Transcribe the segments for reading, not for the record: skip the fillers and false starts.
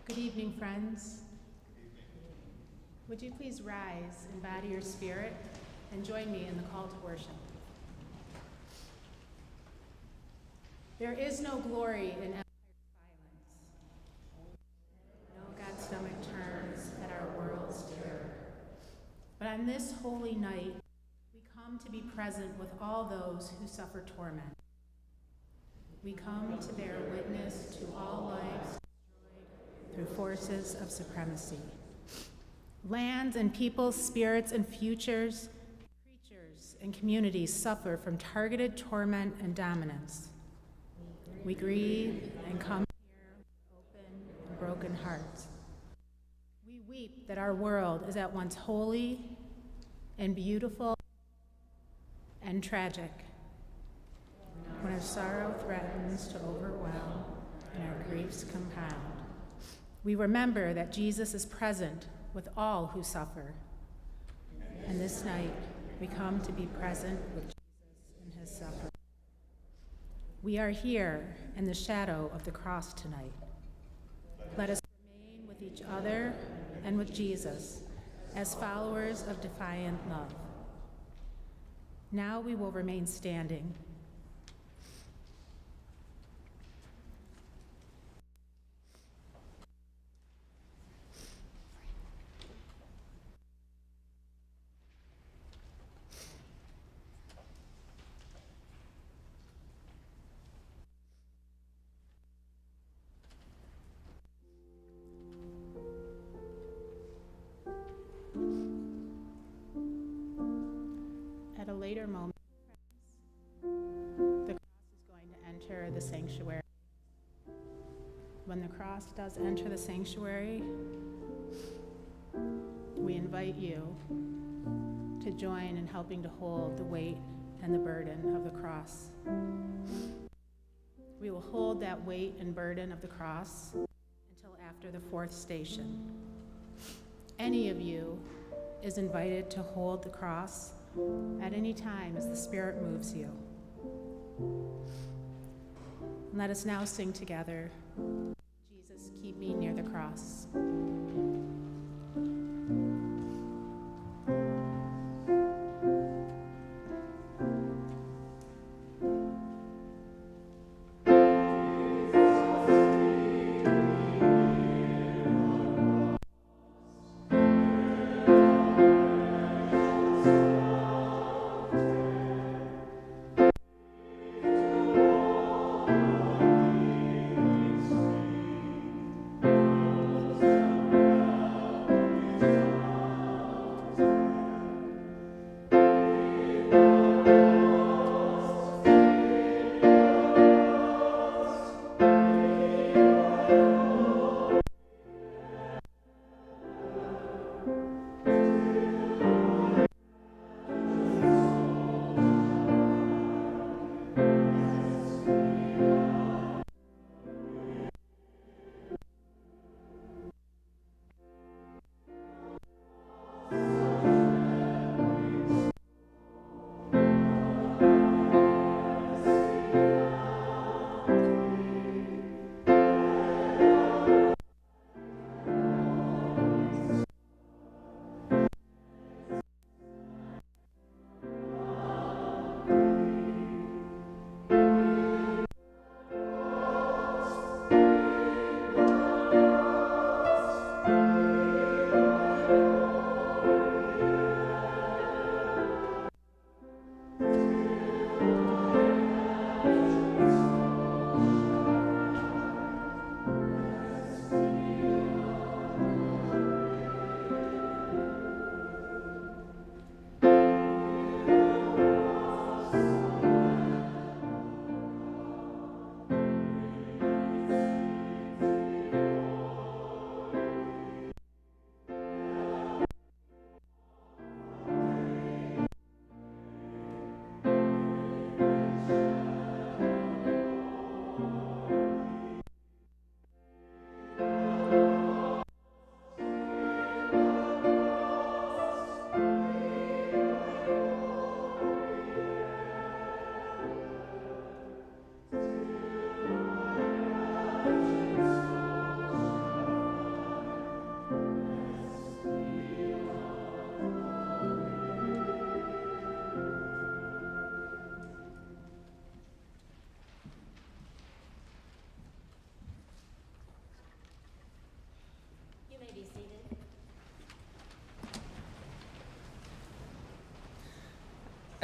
Good evening, friends. Would you please rise, embody your spirit, and join me in the call to worship? There is no glory in empire's silence. No God's stomach turns at our world's terror. But on this holy night, we come to be present with all those who suffer torment. We come to bear witness to all lives through forces of supremacy. Lands and peoples, spirits and futures, creatures and communities suffer from targeted torment and dominance. We grieve and come here with open and broken hearts. We weep that our world is at once holy and beautiful and tragic, when our sorrow threatens to overwhelm and our griefs compound. We remember that Jesus is present with all who suffer. And this night, we come to be present with Jesus in his suffering. We are here in the shadow of the cross tonight. Let us remain with each other and with Jesus as followers of defiant love. Now we will remain standing. At a later moment, the cross is going to enter the sanctuary. When the cross does enter the sanctuary, we invite you to join in helping to hold the weight and the burden of the cross. We will hold that weight and burden of the cross until after the fourth station. Any of you is invited to hold the cross at any time as the Spirit moves you. Let us now sing together, Jesus, keep me near the cross.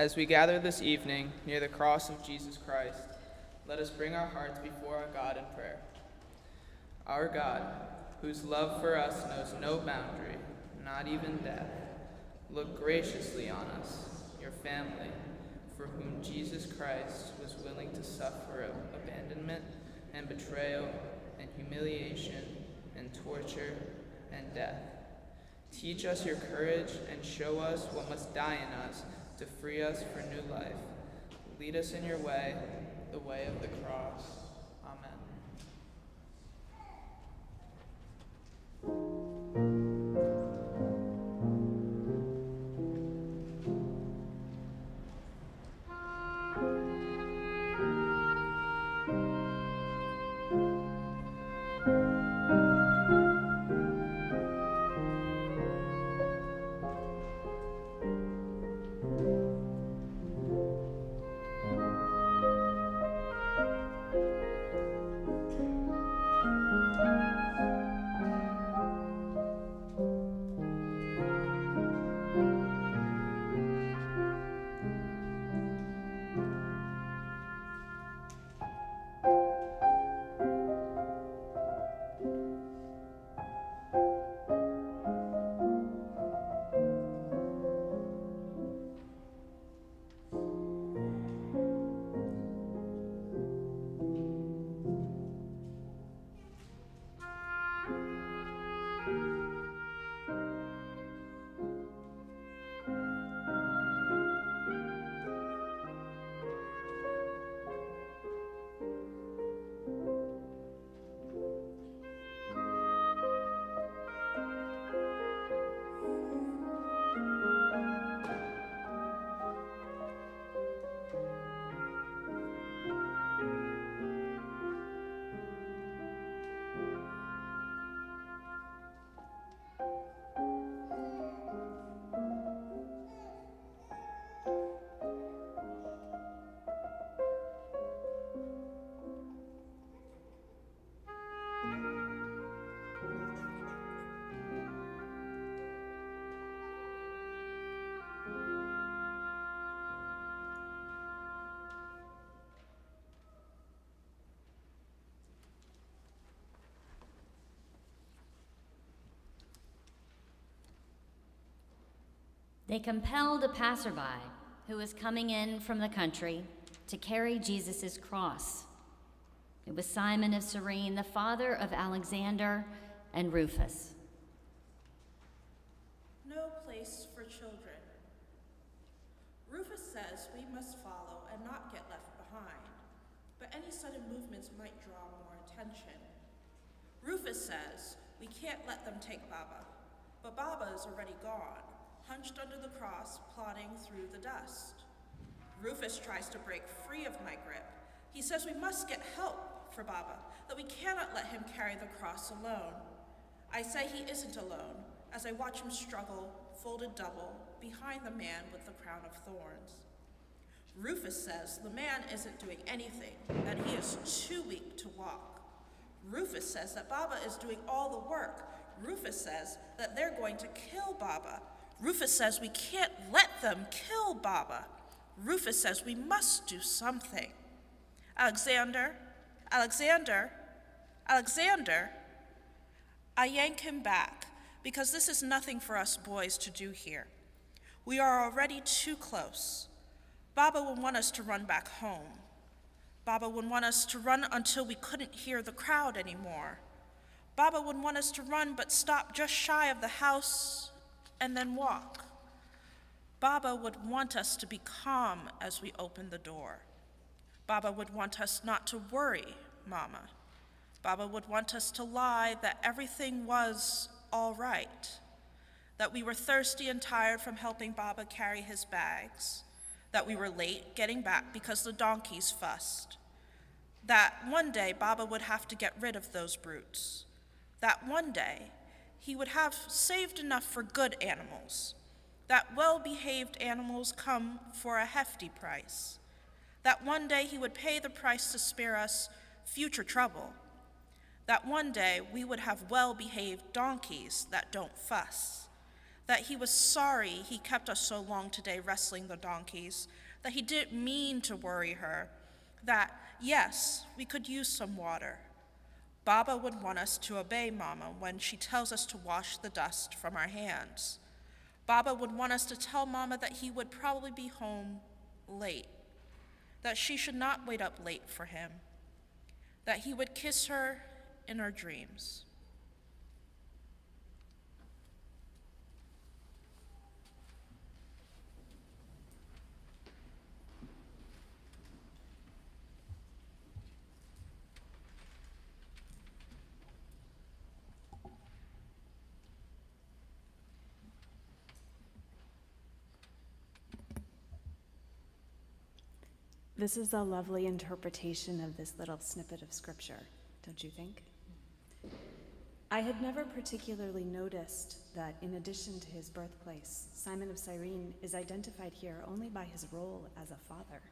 As we gather this evening near the cross of Jesus Christ, let us bring our hearts before our God in prayer. Our God, whose love for us knows no boundary, not even death, look graciously on us, your family, for whom Jesus Christ was willing to suffer abandonment and betrayal and humiliation and torture and death. Teach us your courage and show us what must die in us to free us for new life. Lead us in your way, the way of the cross. Amen. They compelled a passerby who was coming in from the country to carry Jesus' cross. It was Simon of Cyrene, the father of Alexander and Rufus. No place for children. Rufus says we must follow and not get left behind, but any sudden movements might draw more attention. Rufus says we can't let them take Baba, but Baba is already gone, hunched under the cross, plodding through the dust. Rufus tries to break free of my grip. He says we must get help for Baba, that we cannot let him carry the cross alone. I say he isn't alone, as I watch him struggle, folded double, behind the man with the crown of thorns. Rufus says the man isn't doing anything, that he is too weak to walk. Rufus says that Baba is doing all the work. Rufus says that they're going to kill Baba. Rufus says we can't let them kill Baba. Rufus says we must do something. Alexander, Alexander, Alexander. I yank him back, because this is nothing for us boys to do here. We are already too close. Baba would want us to run back home. Baba would want us to run until we couldn't hear the crowd anymore. Baba would want us to run but stop just shy of the house and then walk. Baba would want us to be calm as we open the door. Baba would want us not to worry, Mama. Baba would want us to lie that everything was all right, that we were thirsty and tired from helping Baba carry his bags, that we were late getting back because the donkeys fussed, that one day Baba would have to get rid of those brutes, that one day he would have saved enough for good animals, that well-behaved animals come for a hefty price, that one day he would pay the price to spare us future trouble, that one day we would have well-behaved donkeys that don't fuss, that he was sorry he kept us so long today wrestling the donkeys, that he didn't mean to worry her, that, yes, we could use some water. Baba would want us to obey Mama when she tells us to wash the dust from our hands. Baba would want us to tell Mama that he would probably be home late, that she should not wait up late for him, that he would kiss her in her dreams. This is a lovely interpretation of this little snippet of scripture, don't you think? I had never particularly noticed that in addition to his birthplace, Simon of Cyrene is identified here only by his role as a father.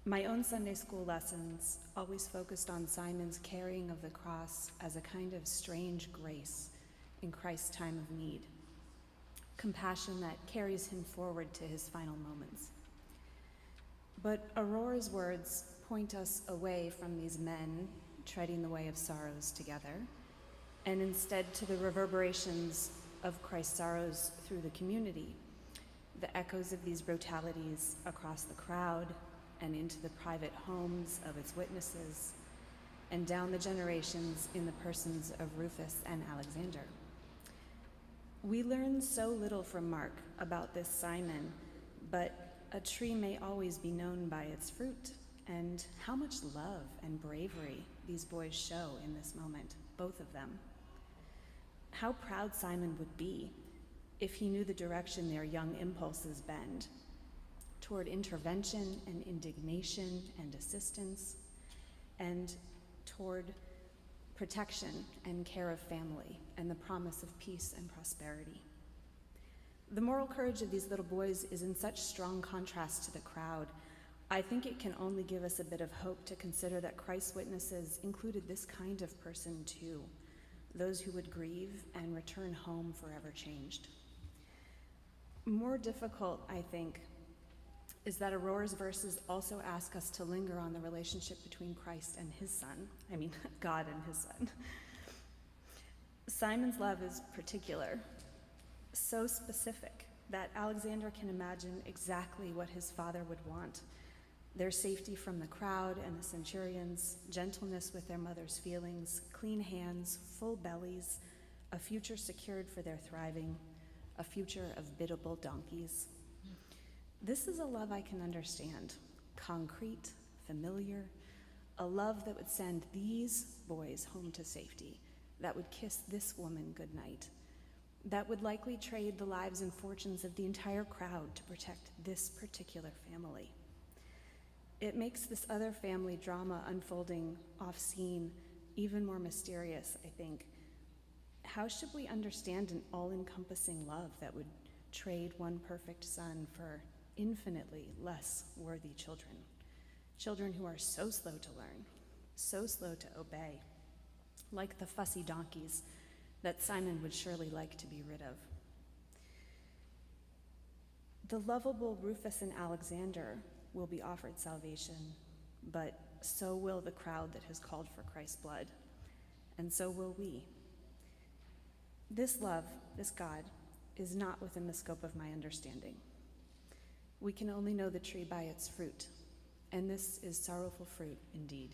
My own Sunday school lessons always focused on Simon's carrying of the cross as a kind of strange grace in Christ's time of need, compassion that carries him forward to his final moments. But Aurora's words point us away from these men treading the way of sorrows together, and instead to the reverberations of Christ's sorrows through the community, the echoes of these brutalities across the crowd and into the private homes of its witnesses, and down the generations in the persons of Rufus and Alexander. We learn so little from Mark about this Simon, but a tree may always be known by its fruit, and how much love and bravery these boys show in this moment, both of them. How proud Simon would be if he knew the direction their young impulses bend, toward intervention and indignation and assistance, and toward protection and care of family and the promise of peace and prosperity. The moral courage of these little boys is in such strong contrast to the crowd. I think it can only give us a bit of hope to consider that Christ's witnesses included this kind of person too, those who would grieve and return home forever changed. More difficult, I think, is that Aurora's verses also ask us to linger on the relationship between Christ and his son. God and his son. Simon's love is particular, so specific that Alexander can imagine exactly what his father would want: their safety from the crowd and the centurions, gentleness with their mother's feelings, clean hands, full bellies, a future secured for their thriving, a future of biddable donkeys. This is a love I can understand, concrete, familiar, a love that would send these boys home to safety, that would kiss this woman goodnight, that would likely trade the lives and fortunes of the entire crowd to protect this particular family. It makes this other family drama unfolding off-scene even more mysterious, I think. How should we understand an all-encompassing love that would trade one perfect son for infinitely less worthy children? Children who are so slow to learn, so slow to obey, like the fussy donkeys that Simon would surely like to be rid of. The lovable Rufus and Alexander will be offered salvation, but so will the crowd that has called for Christ's blood, and so will we. This love, this God, is not within the scope of my understanding. We can only know the tree by its fruit, and this is sorrowful fruit indeed.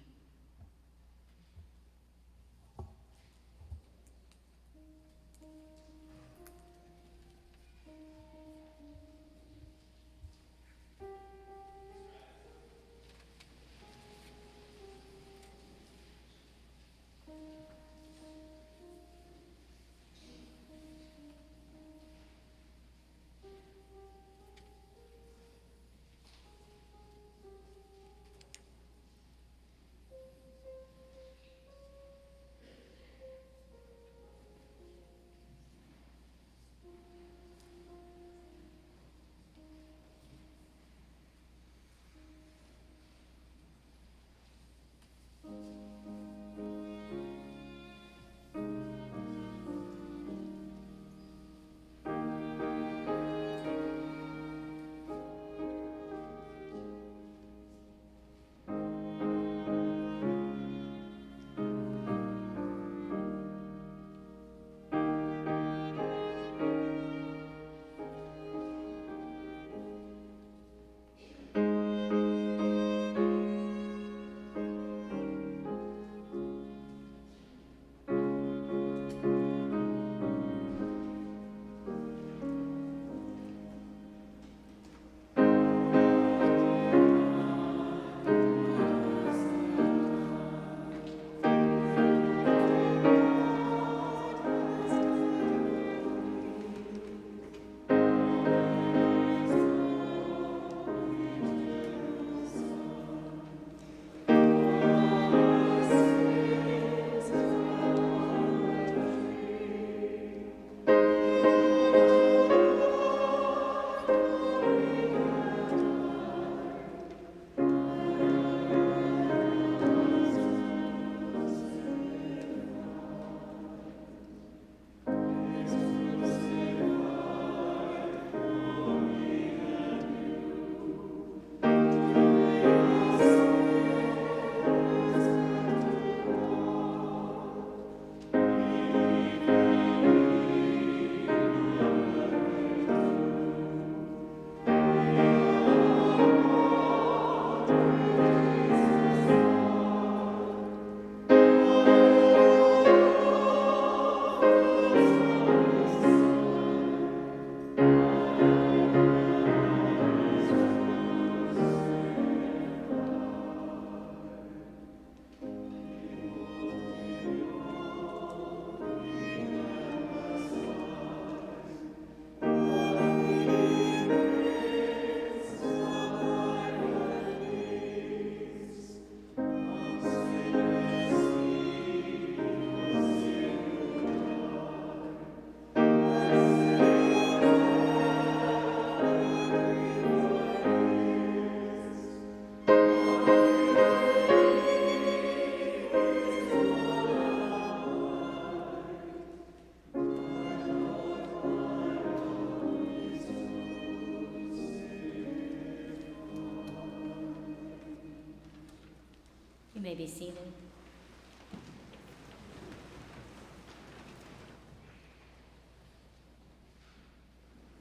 may be seated.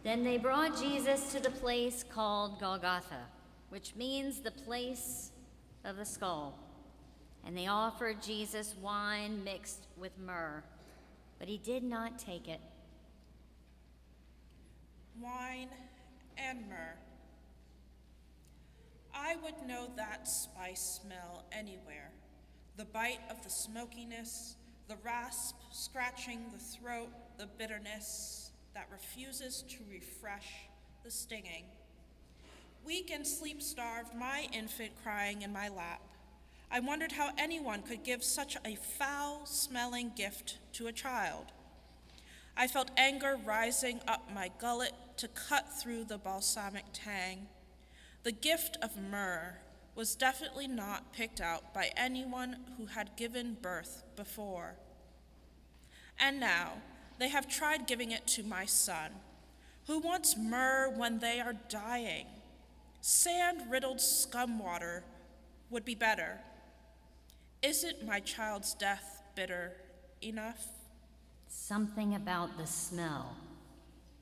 Then they brought Jesus to the place called Golgotha, which means the place of the skull. And they offered Jesus wine mixed with myrrh, but he did not take it. Wine and myrrh. I would know that spice smell anywhere. The bite of the smokiness, the rasp scratching the throat, the bitterness that refuses to refresh the stinging. Weak and sleep-starved, my infant crying in my lap, I wondered how anyone could give such a foul-smelling gift to a child. I felt anger rising up my gullet to cut through the balsamic tang. The gift of myrrh was definitely not picked out by anyone who had given birth before. And now, they have tried giving it to my son, who wants myrrh when they are dying. Sand-riddled scum water would be better. Isn't my child's death bitter enough? Something about the smell.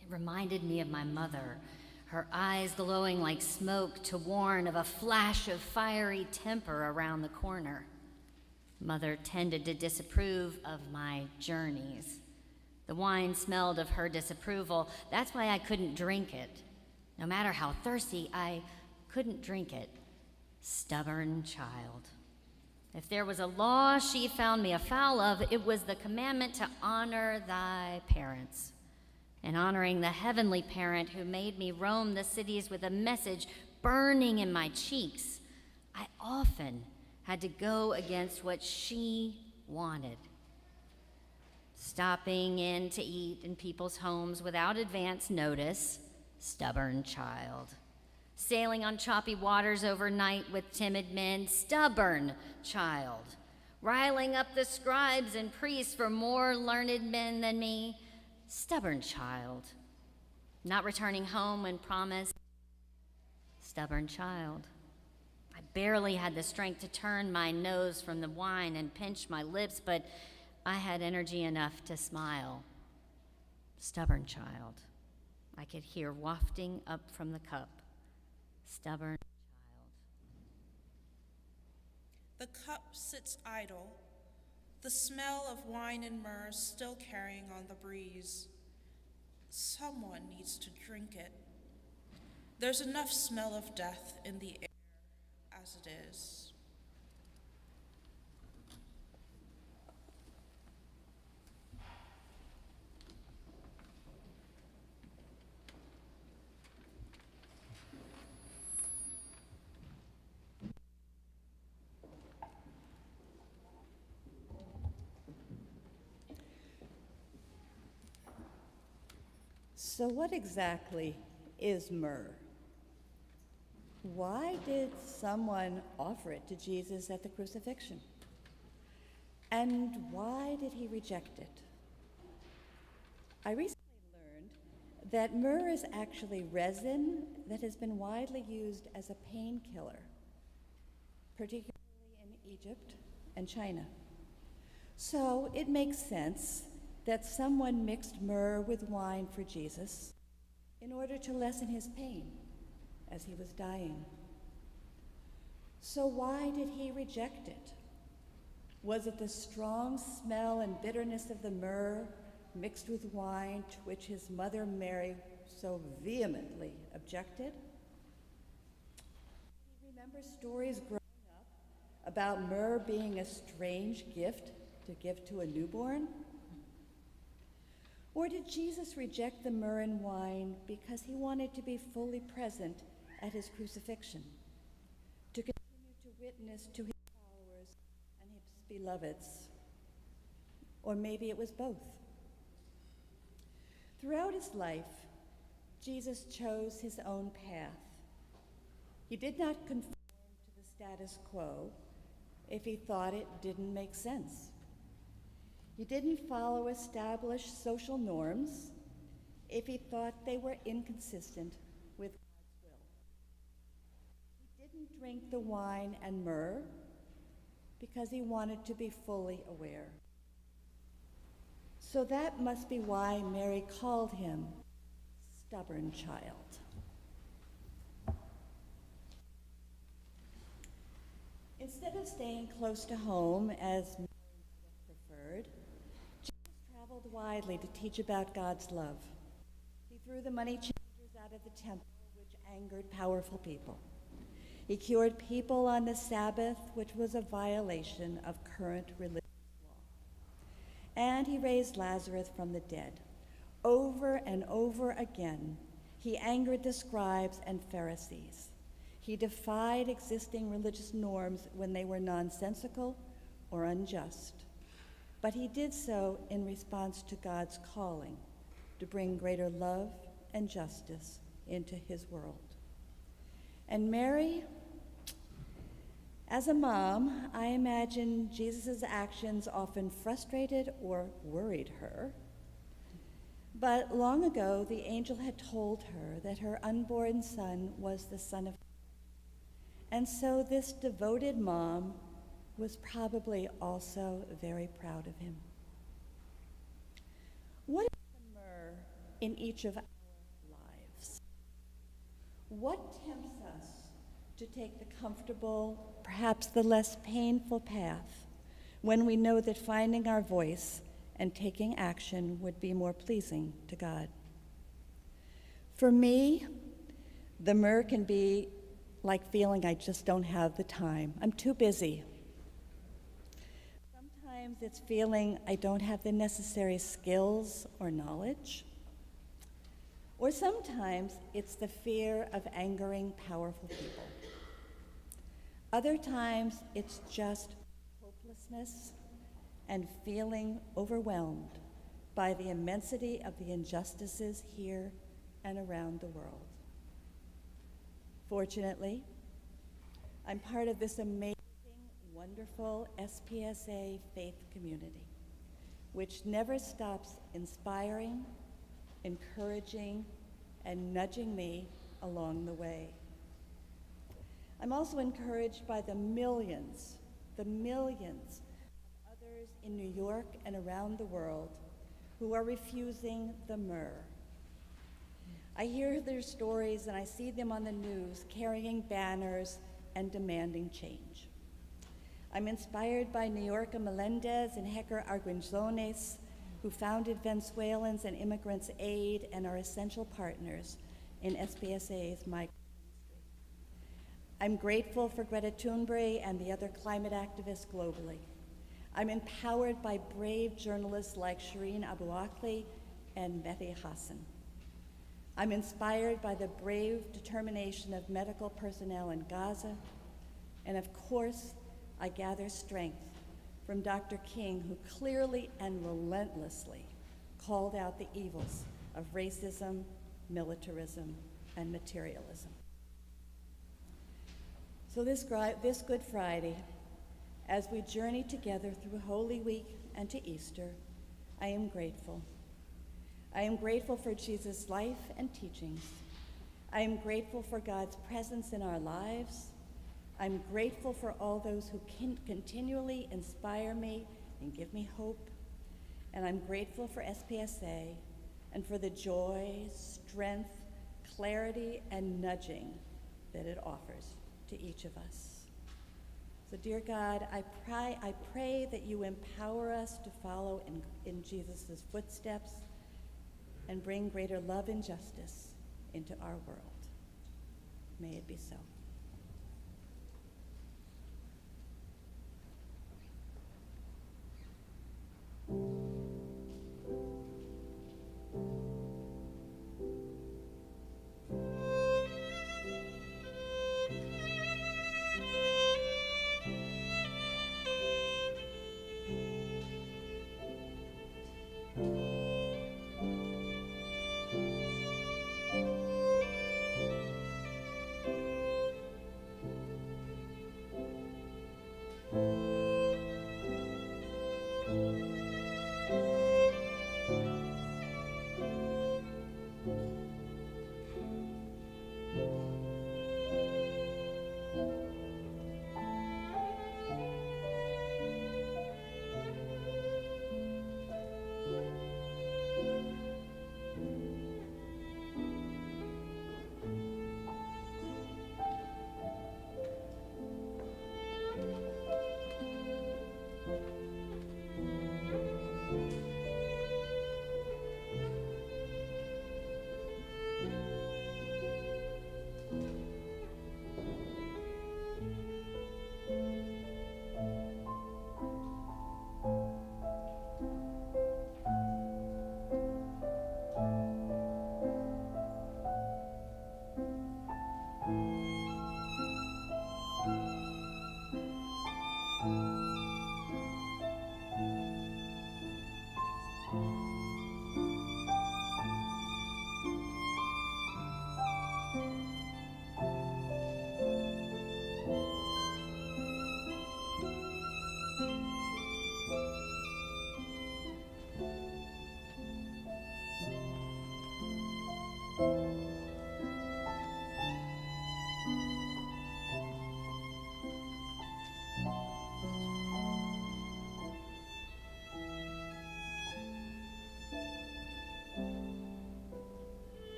It reminded me of my mother, her eyes glowing like smoke to warn of a flash of fiery temper around the corner. Mother tended to disapprove of my journeys. The wine smelled of her disapproval. That's why I couldn't drink it. No matter how thirsty, I couldn't drink it. Stubborn child. If there was a law she found me afoul of, it was the commandment to honor thy parents. And honoring the heavenly parent who made me roam the cities with a message burning in my cheeks, I often had to go against what she wanted. Stopping in to eat in people's homes without advance notice, stubborn child. Sailing on choppy waters overnight with timid men, stubborn child. Riling up the scribes and priests for more learned men than me, stubborn child. Not returning home when promised, stubborn child. I barely had the strength to turn my nose from the wine and pinch my lips, but I had energy enough to smile. Stubborn child. I could hear wafting up from the cup. Stubborn child. The cup sits idle, the smell of wine and myrrh still carrying on the breeze. Someone needs to drink it. There's enough smell of death in the air as it is. So what exactly is myrrh? Why did someone offer it to Jesus at the crucifixion? And why did he reject it? I recently learned that myrrh is actually resin that has been widely used as a painkiller, particularly in Egypt and China. So it makes sense that someone mixed myrrh with wine for Jesus in order to lessen his pain as he was dying. So why did he reject it? Was it the strong smell and bitterness of the myrrh mixed with wine to which his mother Mary so vehemently objected? Do you remember stories growing up about myrrh being a strange gift to give to a newborn? Or did Jesus reject the myrrh and wine because he wanted to be fully present at his crucifixion, to continue to witness to his followers and his beloveds? Or maybe it was both. Throughout his life, Jesus chose his own path. He did not conform to the status quo if he thought it didn't make sense. He didn't follow established social norms if he thought they were inconsistent with God's will. He didn't drink the wine and myrrh because he wanted to be fully aware. So that must be why Mary called him stubborn child. Instead of staying close to home, as Mary preferred, Jesus traveled widely to teach about God's love. He threw the money changers out of the temple, which angered powerful people. He cured people on the Sabbath, which was a violation of current religious law. And he raised Lazarus from the dead. Over and over again, he angered the scribes and Pharisees. He defied existing religious norms when they were nonsensical or unjust. But he did so in response to God's calling to bring greater love and justice into his world. And Mary, as a mom, I imagine Jesus' actions often frustrated or worried her. But long ago, the angel had told her that her unborn son was the Son of God. And so this devoted mom was probably also very proud of him. What is the myrrh in each of our lives? What tempts us to take the comfortable, perhaps the less painful path when we know that finding our voice and taking action would be more pleasing to God? For me, the myrrh can be like feeling I just don't have the time. I'm too busy. Sometimes it's feeling I don't have the necessary skills or knowledge. Or sometimes it's the fear of angering powerful people. Other times it's just hopelessness and feeling overwhelmed by the immensity of the injustices here and around the world. Fortunately, I'm part of this amazing, wonderful SPSA faith community, which never stops inspiring, encouraging, and nudging me along the way. I'm also encouraged by the millions of others in New York and around the world who are refusing the myrrh. I hear their stories and I see them on the news carrying banners and demanding change. I'm inspired by New Yorker Melendez and Hecker Arguinzones, who founded Venezuelans and Immigrants Aid and are essential partners in SPSA's migrant ministry. I'm grateful for Greta Thunberg and the other climate activists globally. I'm empowered by brave journalists like Shireen Abu Akleh and Mehdi Hassan. I'm inspired by the brave determination of medical personnel in Gaza, and of course, I gather strength from Dr. King, who clearly and relentlessly called out the evils of racism, militarism, and materialism. So this Good Friday, as we journey together through Holy Week and to Easter, I am grateful. I am grateful for Jesus' life and teachings. I am grateful for God's presence in our lives. I'm grateful for all those who can continually inspire me and give me hope. And I'm grateful for SPSA and for the joy, strength, clarity, and nudging that it offers to each of us. So dear God, I pray that you empower us to follow in Jesus' footsteps and bring greater love and justice into our world. May it be so.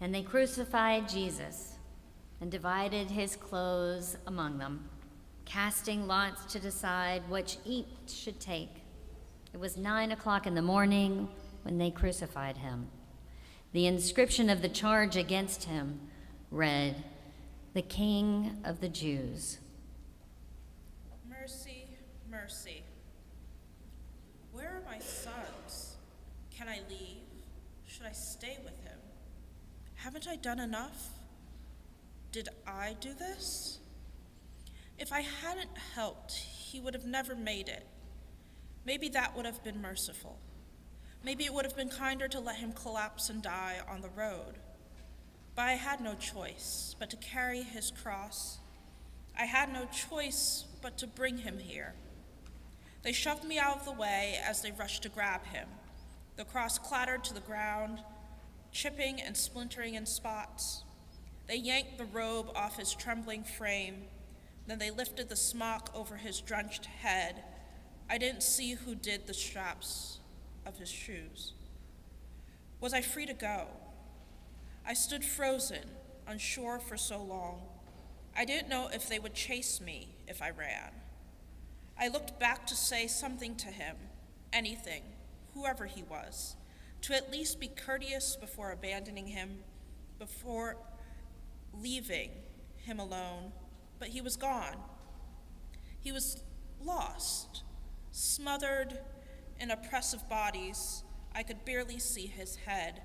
And they crucified Jesus and divided his clothes among them, casting lots to decide which each should take. It was 9 o'clock in the morning when they crucified him. The inscription of the charge against him read, "The King of the Jews." Mercy, mercy. Where are my sons? Can I leave? Should I stay with him? Haven't I done enough? Did I do this? If I hadn't helped, he would have never made it. Maybe that would have been merciful. Maybe it would have been kinder to let him collapse and die on the road. But I had no choice but to carry his cross. I had no choice but to bring him here. They shoved me out of the way as they rushed to grab him. The cross clattered to the ground, chipping and splintering in spots. They yanked the robe off his trembling frame. Then they lifted the smock over his drenched head. I didn't see who did the straps of his shoes. Was I free to go? I stood frozen, unsure for so long. I didn't know if they would chase me if I ran. I looked back to say something to him, anything, whoever he was, to at least be courteous before abandoning him, before leaving him alone, but he was gone. He was lost, smothered in oppressive bodies. I could barely see his head,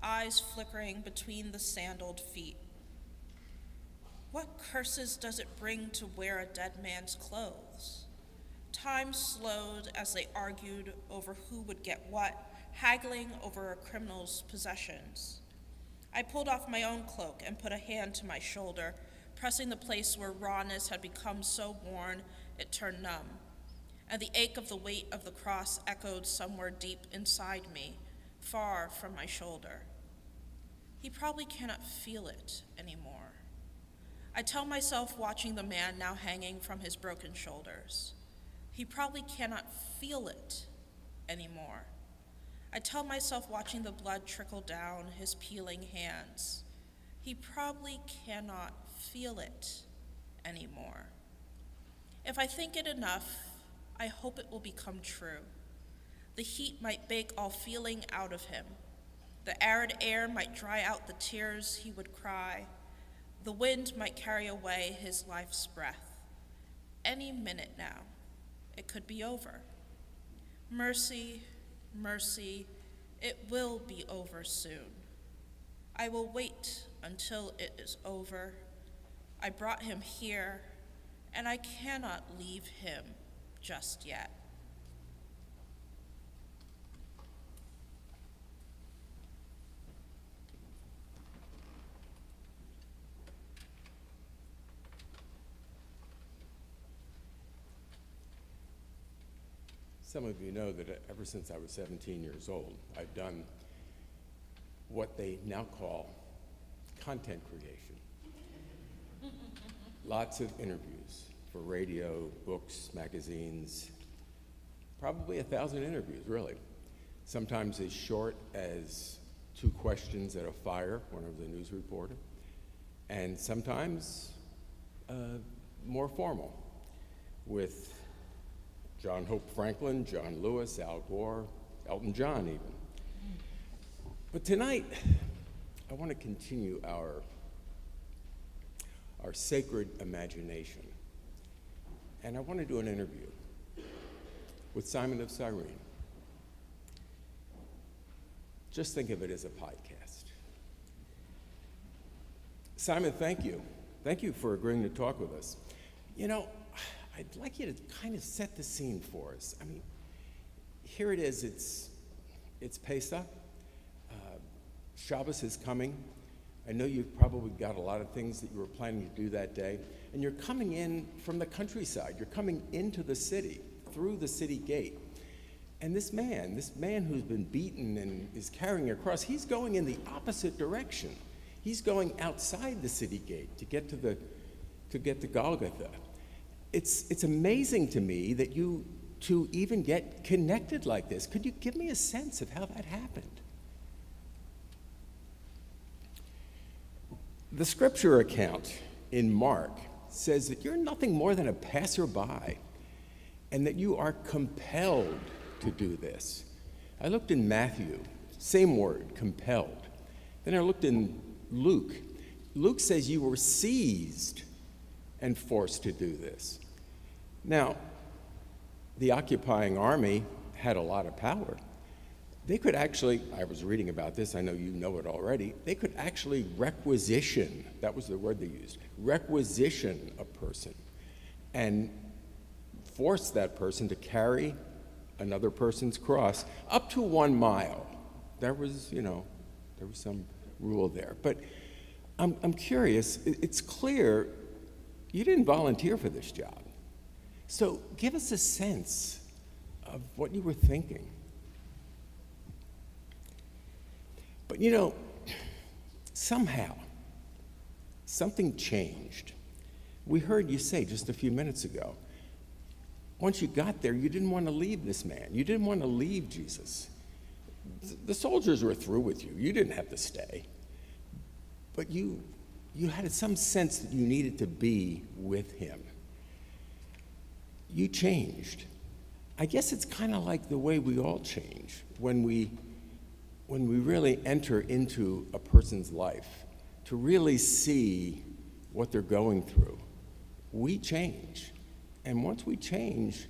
eyes flickering between the sandaled feet. What curses does it bring to wear a dead man's clothes? Time slowed as they argued over who would get what, haggling over a criminal's possessions. I pulled off my own cloak and put a hand to my shoulder, pressing the place where rawness had become so worn it turned numb, and the ache of the weight of the cross echoed somewhere deep inside me, far from my shoulder. He probably cannot feel it anymore. I tell myself, watching the man now hanging from his broken shoulders. He probably cannot feel it anymore. I tell myself, watching the blood trickle down his peeling hands. He probably cannot feel it anymore. If I think it enough, I hope it will become true. The heat might bake all feeling out of him. The arid air might dry out the tears he would cry. The wind might carry away his life's breath. Any minute now, it could be over. Mercy, mercy, it will be over soon. I will wait until it is over. I brought him here, and I cannot leave him just yet. Some of you know that ever since I was 17 years old, I've done what they now call content creation. Lots of interviews for radio, books, magazines, probably 1,000 interviews, really. Sometimes as short as 2 questions at a fire when I was a news reporter, and sometimes more formal, with John Hope Franklin, John Lewis, Al Gore, Elton John even. But tonight, I want to continue our sacred imagination. And I want to do an interview with Simon of Cyrene. Just think of it as a podcast. Simon, thank you. Thank you for agreeing to talk with us. You know, I'd like you to kind of set the scene for us. I mean, here it is, it's Pesach. Shabbos is coming. I know you've probably got a lot of things that you were planning to do that day. And you're coming in from the countryside. You're coming into the city, through the city gate. And this man who's been beaten and is carrying a cross, he's going in the opposite direction. He's going outside the city gate to get to Golgotha. It's amazing to me that you two even get connected like this. Could you give me a sense of how that happened? The scripture account in Mark says that you're nothing more than a passerby and that you are compelled to do this. I looked in Matthew, same word, compelled. Then I looked in Luke. Luke says you were seized and forced to do this. Now, the occupying army had a lot of power. They could actually, I was reading about this, I know you know it already, they could actually requisition, that was the word they used, requisition a person and force that person to carry another person's cross up to 1 mile. There was some rule there. But I'm curious, it's clear you didn't volunteer for this job. So give us a sense of what you were thinking. But somehow, something changed. We heard you say just a few minutes ago, once you got there, you didn't want to leave this man. You didn't want to leave Jesus. The soldiers were through with you. You didn't have to stay. But you had some sense that you needed to be with him. You changed. I guess it's kind of like the way we all change when we really enter into a person's life to really see what they're going through. We change. And once we change,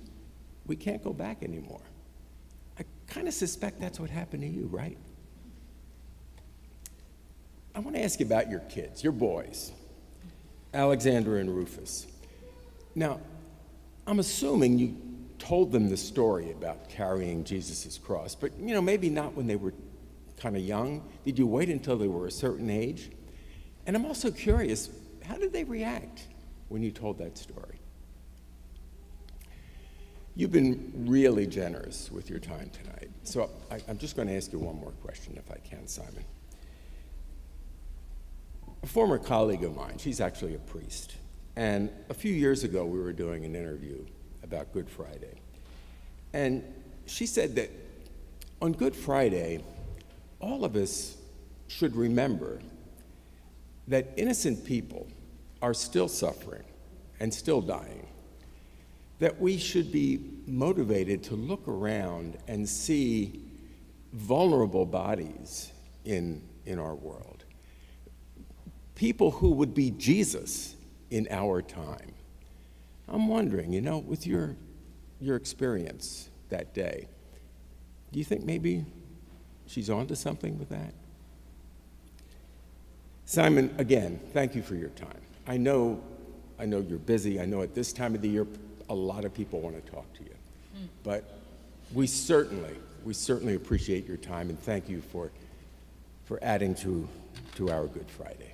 we can't go back anymore. I kind of suspect that's what happened to you, right? I want to ask you about your kids, your boys, Alexander and Rufus. Now, I'm assuming you told them the story about carrying Jesus' cross, but maybe not when they were kind of young. Did you wait until they were a certain age? And I'm also curious, how did they react when you told that story? You've been really generous with your time tonight. So I'm just going to ask you one more question, if I can, Simon. A former colleague of mine, she's actually a priest, and a few years ago we were doing an interview about Good Friday. And she said that on Good Friday, all of us should remember that innocent people are still suffering and still dying, that we should be motivated to look around and see vulnerable bodies in our world, people who would be Jesus in our time. I'm wondering, with your experience that day, do you think maybe she's onto something with that? Simon, again, thank you for your time. I know you're busy. I know at this time of the year, a lot of people want to talk to you. But we certainly appreciate your time, and thank you for adding to our Good Friday.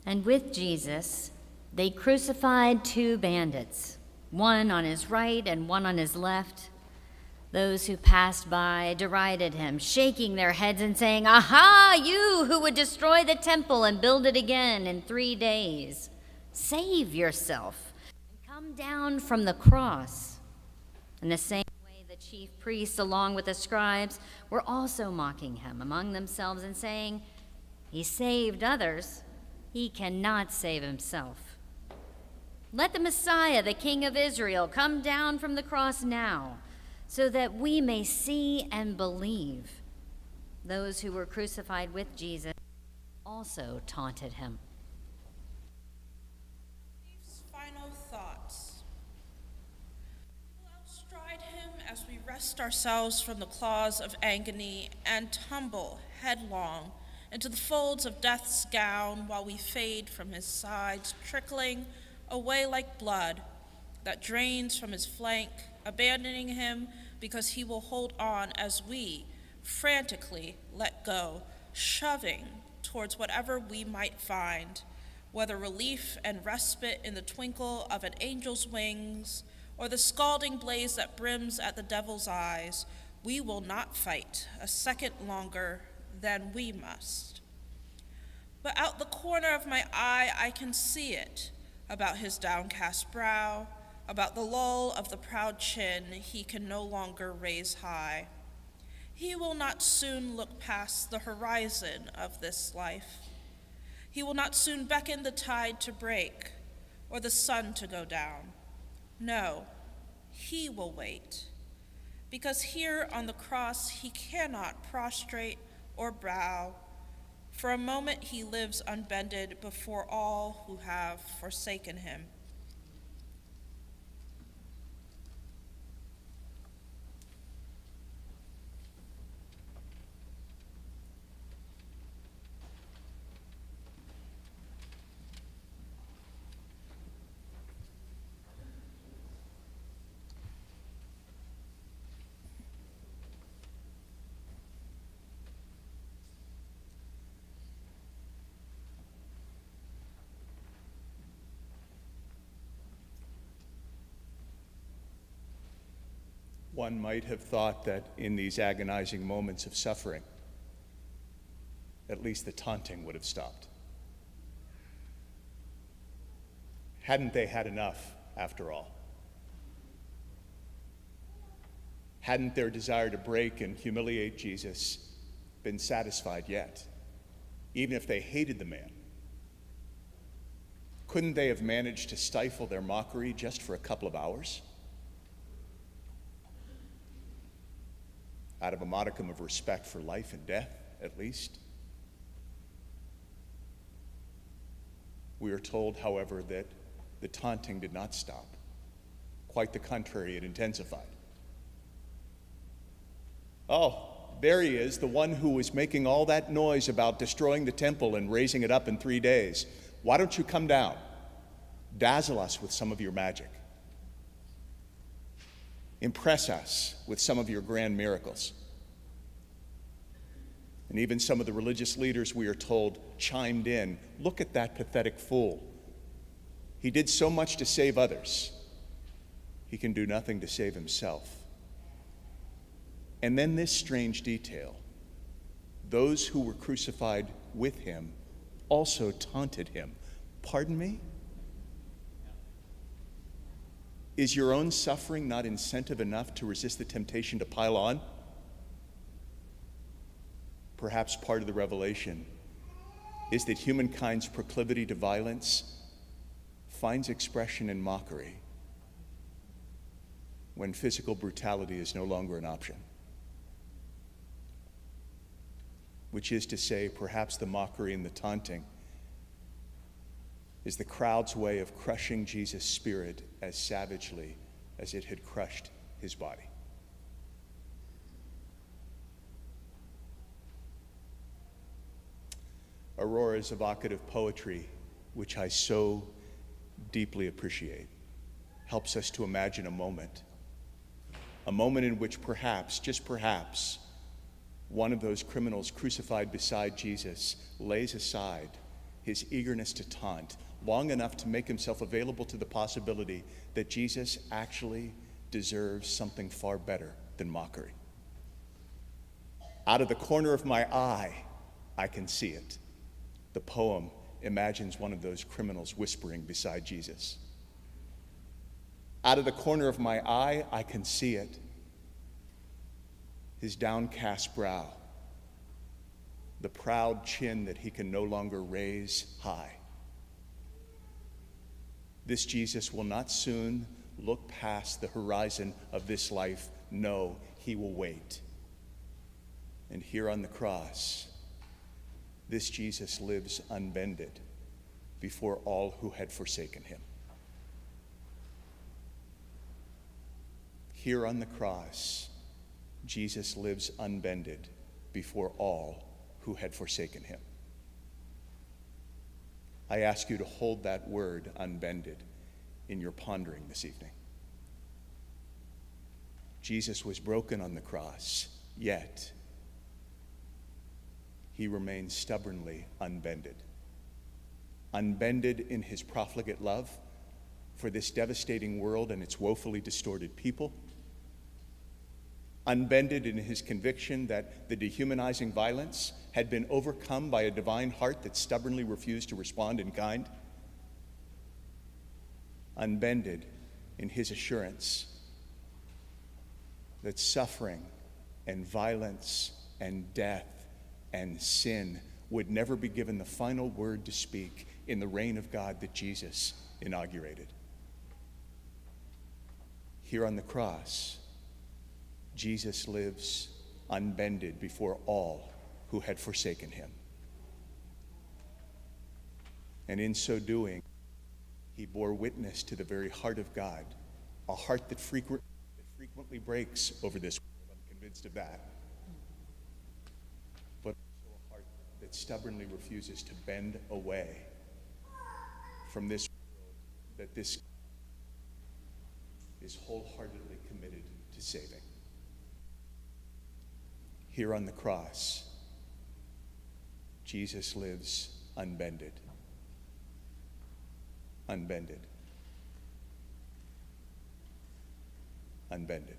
And with Jesus, they crucified 2 bandits, one on his right and one on his left. Those who passed by derided him, shaking their heads and saying, "Aha, you who would destroy the temple and build it again in 3 days. Save yourself and come down from the cross." In the same way, the chief priests, along with the scribes, were also mocking him among themselves and saying, "He saved others. He cannot save himself. Let the Messiah, the King of Israel, come down from the cross now, so that we may see and believe." Those who were crucified with Jesus also taunted him. Final thoughts. We will outstride him as we wrest ourselves from the claws of agony and tumble headlong into the folds of death's gown while we fade from his sides, trickling away like blood that drains from his flank, abandoning him because he will hold on as we frantically let go, shoving towards whatever we might find, whether relief and respite in the twinkle of an angel's wings or the scalding blaze that brims at the devil's eyes. We will not fight a second longer than we must. But out the corner of my eye, I can see it, about his downcast brow, about the lull of the proud chin he can no longer raise high. He will not soon look past the horizon of this life. He will not soon beckon the tide to break or the sun to go down. No, he will wait, because here on the cross he cannot prostrate or bow. For a moment he lives unbended before all who have forsaken him. One might have thought that in these agonizing moments of suffering, at least the taunting would have stopped. Hadn't they had enough, after all? Hadn't their desire to break and humiliate Jesus been satisfied yet, even if they hated the man? Couldn't they have managed to stifle their mockery just for a couple of hours? Out of a modicum of respect for life and death, at least. We are told, however, that the taunting did not stop. Quite the contrary, it intensified. Oh, there he is, the one who was making all that noise about destroying the temple and raising it up in 3 days. Why don't you come down? Dazzle us with some of your magic. Impress us with some of your grand miracles. And even some of the religious leaders, we are told, chimed in. Look at that pathetic fool. He did so much to save others. He can do nothing to save himself. And then this strange detail. Those who were crucified with him also taunted him. Pardon me? Is your own suffering not incentive enough to resist the temptation to pile on? Perhaps part of the revelation is that humankind's proclivity to violence finds expression in mockery when physical brutality is no longer an option. Which is to say, perhaps the mockery and the taunting is the crowd's way of crushing Jesus' spirit as savagely as it had crushed his body. Aurora's evocative poetry, which I so deeply appreciate, helps us to imagine a moment in which perhaps, just perhaps, one of those criminals crucified beside Jesus lays aside his eagerness to taunt, long enough to make himself available to the possibility that Jesus actually deserves something far better than mockery. Out of the corner of my eye, I can see it. The poem imagines one of those criminals whispering beside Jesus. Out of the corner of my eye, I can see it. His downcast brow, the proud chin that he can no longer raise high. This Jesus will not soon look past the horizon of this life. No, he will wait. And here on the cross, this Jesus lives unbended before all who had forsaken him. Here on the cross, Jesus lives unbended before all who had forsaken him. I ask you to hold that word, unbended, in your pondering this evening. Jesus was broken on the cross, yet he remains stubbornly unbended. Unbended in his profligate love for this devastating world and its woefully distorted people. Unbended in his conviction that the dehumanizing violence had been overcome by a divine heart that stubbornly refused to respond in kind. Unbended in his assurance that suffering and violence and death and sin would never be given the final word to speak in the reign of God that Jesus inaugurated. Here on the cross, Jesus lives unbended before all who had forsaken him. And in so doing, he bore witness to the very heart of God, a heart that frequently breaks over this world, I'm convinced of that, but also a heart that stubbornly refuses to bend away from this world that this is wholeheartedly committed to saving. Here on the cross, Jesus lives unbended. Unbended. Unbended.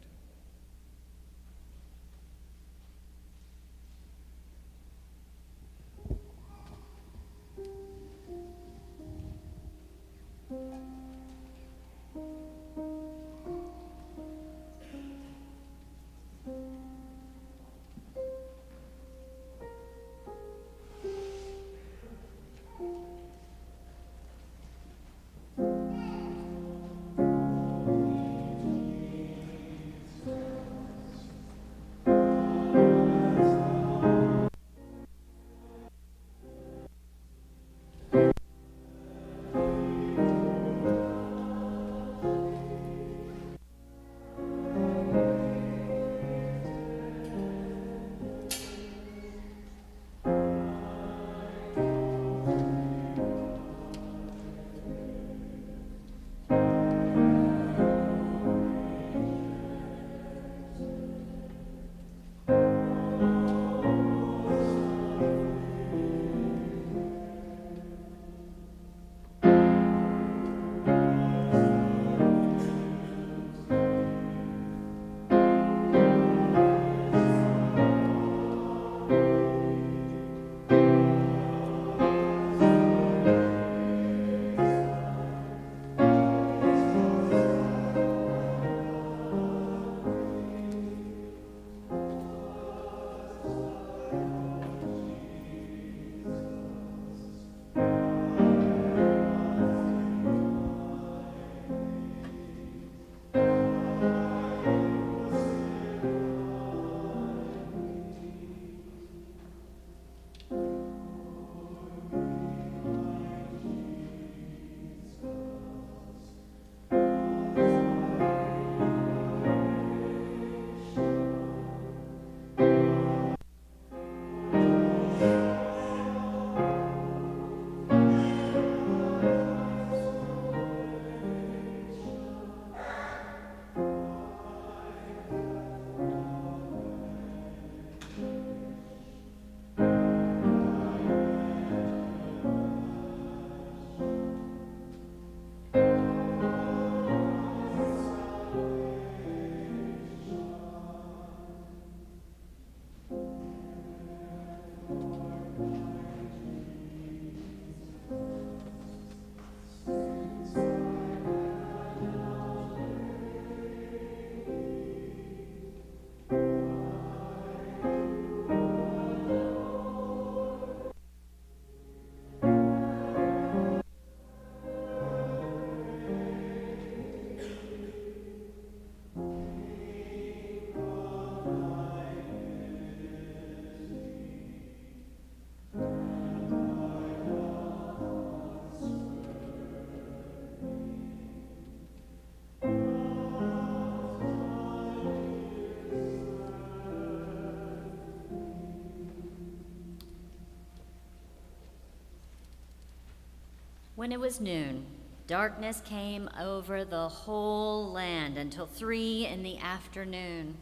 When it was noon, darkness came over the whole land until 3 p.m.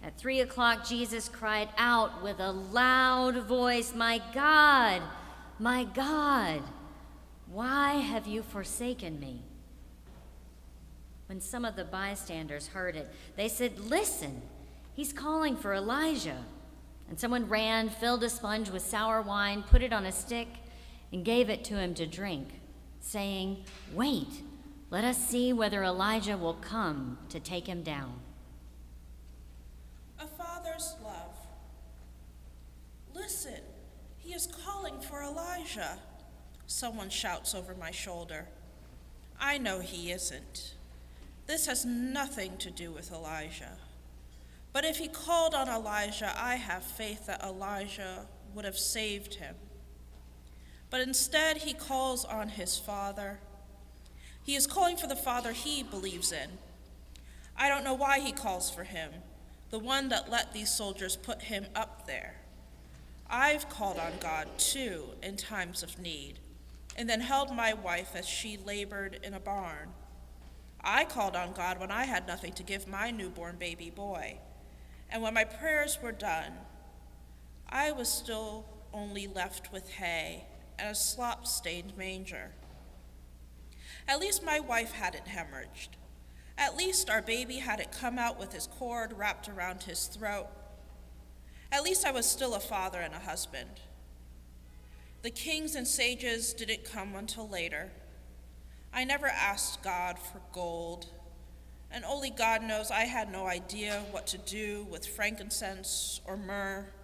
At 3 o'clock, Jesus cried out with a loud voice, my God, why have you forsaken me?" When some of the bystanders heard it, they said, "Listen, he's calling for Elijah." And someone ran, filled a sponge with sour wine, put it on a stick, and gave it to him to drink, saying, "Wait, let us see whether Elijah will come to take him down." A father's love. "Listen, he is calling for Elijah," someone shouts over my shoulder. I know he isn't. This has nothing to do with Elijah. But if he called on Elijah, I have faith that Elijah would have saved him. But instead, he calls on his father. He is calling for the father he believes in. I don't know why he calls for him, the one that let these soldiers put him up there. I've called on God, too, in times of need, and then held my wife as she labored in a barn. I called on God when I had nothing to give my newborn baby boy. And when my prayers were done, I was still only left with hay and a slop-stained manger. At least my wife hadn't hemorrhaged. At least our baby hadn't come out with his cord wrapped around his throat. At least I was still a father and a husband. The kings and sages didn't come until later. I never asked God for gold, and only God knows I had no idea what to do with frankincense or myrrh.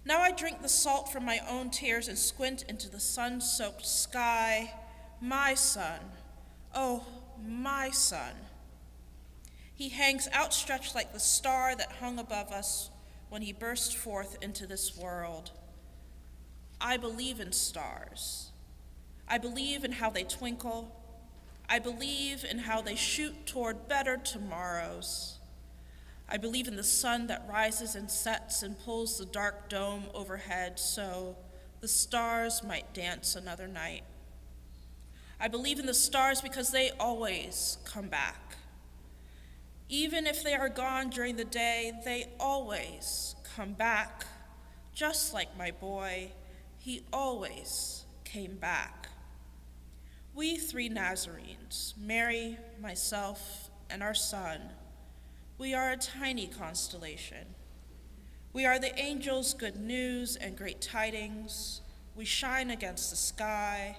Now I drink the salt from my own tears and squint into the sun-soaked sky. My son, oh, my son. He hangs outstretched like the star that hung above us when he burst forth into this world. I believe in stars. I believe in how they twinkle. I believe in how they shoot toward better tomorrows. I believe in the sun that rises and sets and pulls the dark dome overhead so the stars might dance another night. I believe in the stars because they always come back. Even if they are gone during the day, they always come back. Just like my boy, he always came back. We 3 Nazarenes, Mary, myself, and our son, we are a tiny constellation. We are the angel's good news and great tidings. We shine against the sky.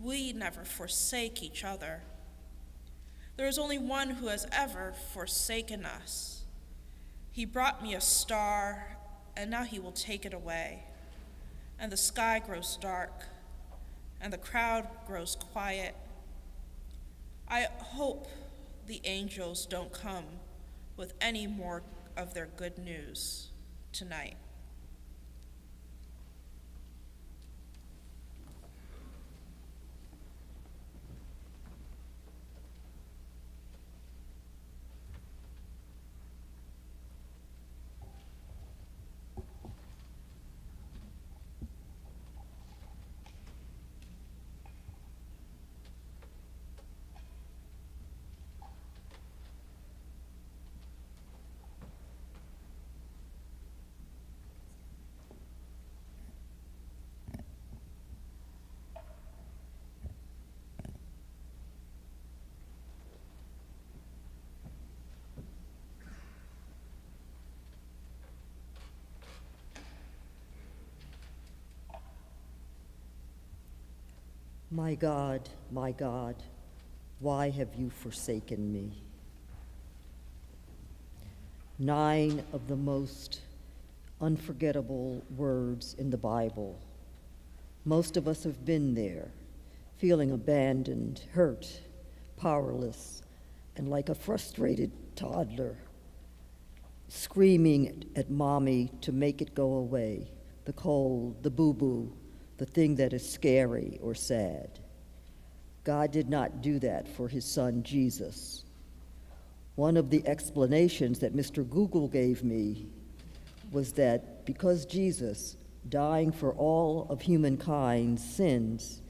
We never forsake each other. There is only one who has ever forsaken us. He brought me a star, and now he will take it away. And the sky grows dark, and the crowd grows quiet. I hope the angels don't come with any more of their good news tonight. My God, why have you forsaken me? 9 of the most unforgettable words in the Bible. Most of us have been there, feeling abandoned, hurt, powerless, and like a frustrated toddler, screaming at mommy to make it go away, the cold, the boo-boo, the thing that is scary or sad. God did not do that for his son, Jesus. One of the explanations that Mr. Google gave me was that because Jesus, dying for all of humankind's sins,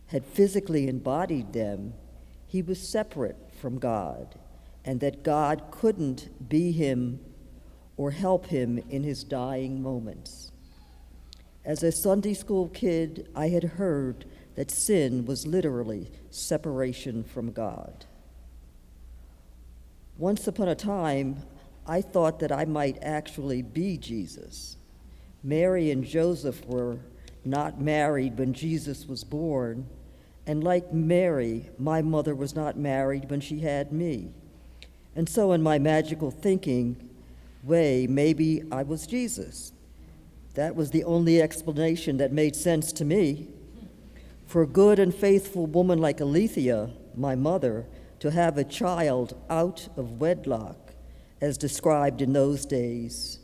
had physically embodied them, he was separate from God, and that God couldn't be him or help him in his dying moments. As a Sunday school kid, I had heard that sin was literally separation from God. Once upon a time, I thought that I might actually be Jesus. Mary and Joseph were not married when Jesus was born, and like Mary, my mother was not married when she had me. And so in my magical thinking way, maybe I was Jesus. That was the only explanation that made sense to me. For a good and faithful woman like Alethea, my mother, to have a child out of wedlock, as described in those days,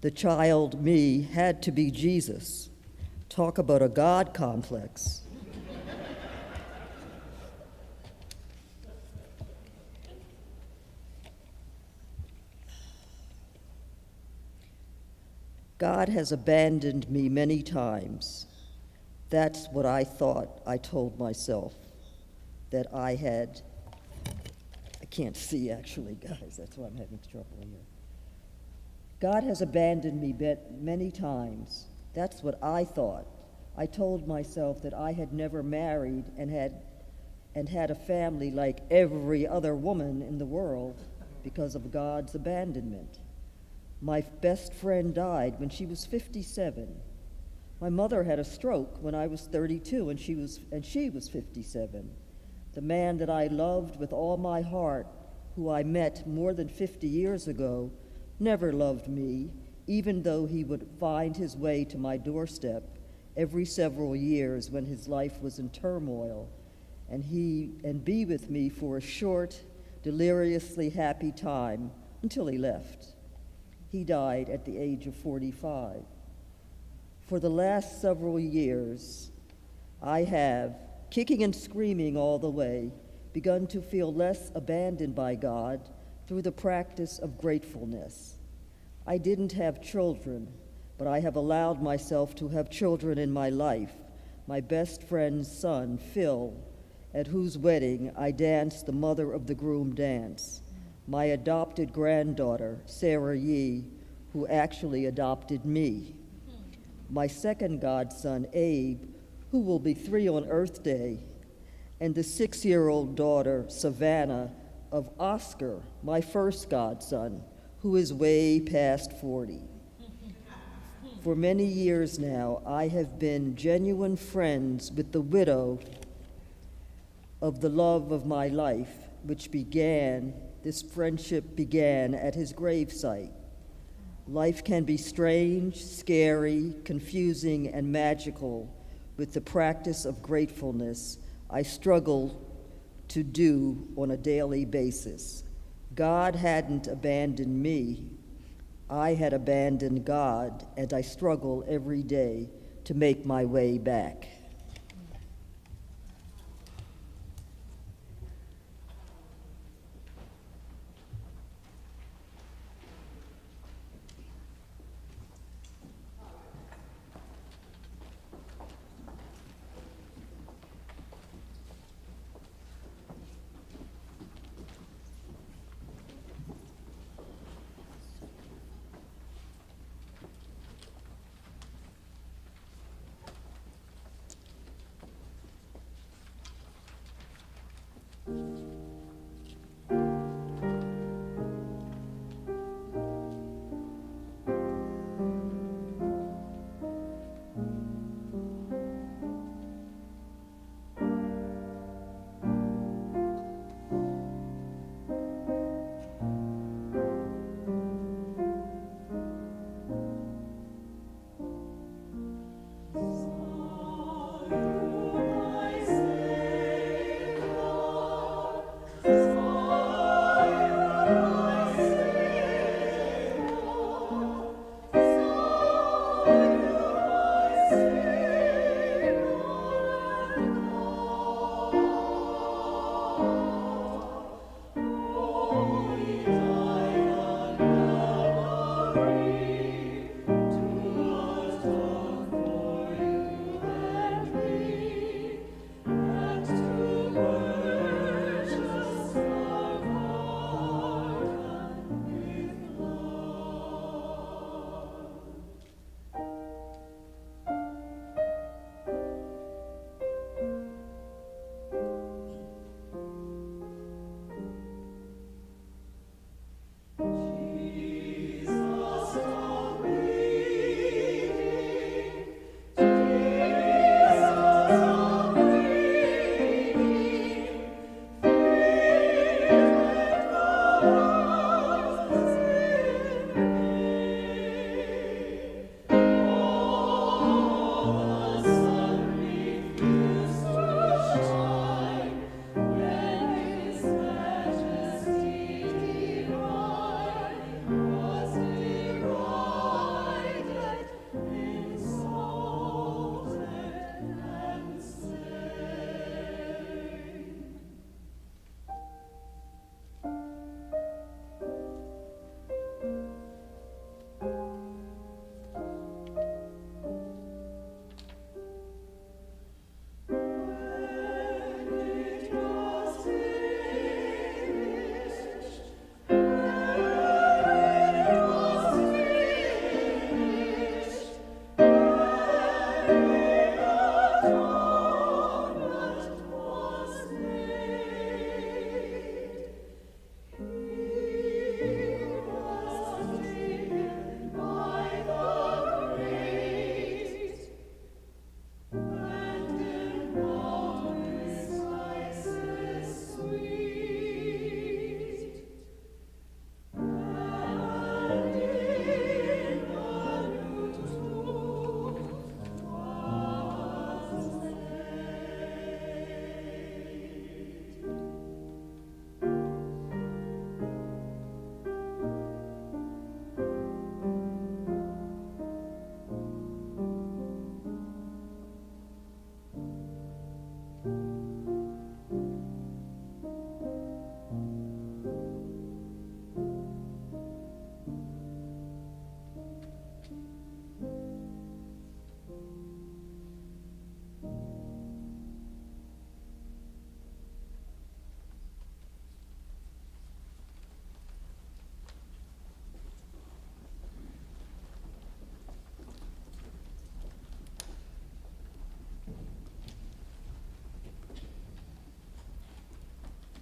the child, me, had to be Jesus. Talk about a God complex. God has abandoned me many times. That's what I thought I told myself that I had. I can't see actually, guys, that's why I'm having trouble here. God has abandoned me many times. That's what I thought. I told myself that I had never married and had a family like every other woman in the world because of God's abandonment. My best friend died when she was 57. My mother had a stroke when I was 32 and she was 57. The man that I loved with all my heart, who I met more than 50 years ago, never loved me, even though he would find his way to my doorstep every several years when his life was in turmoil, and be with me for a short, deliriously happy time until he left. He died at the age of 45. For the last several years, I have, kicking and screaming all the way, begun to feel less abandoned by God through the practice of gratefulness. I didn't have children, but I have allowed myself to have children in my life. My best friend's son, Phil, at whose wedding I danced the mother of the groom dance. My adopted granddaughter, Sarah Yee, who actually adopted me. My second godson, Abe, who will be 3 on Earth Day, and the 6-year-old daughter, Savannah, of Oscar, my first godson, who is way past 40. For many years now, I have been genuine friends with the widow of the love of my life, this friendship began at his gravesite. Life can be strange, scary, confusing, and magical with the practice of gratefulness I struggle to do on a daily basis. God hadn't abandoned me. I had abandoned God, and I struggle every day to make my way back.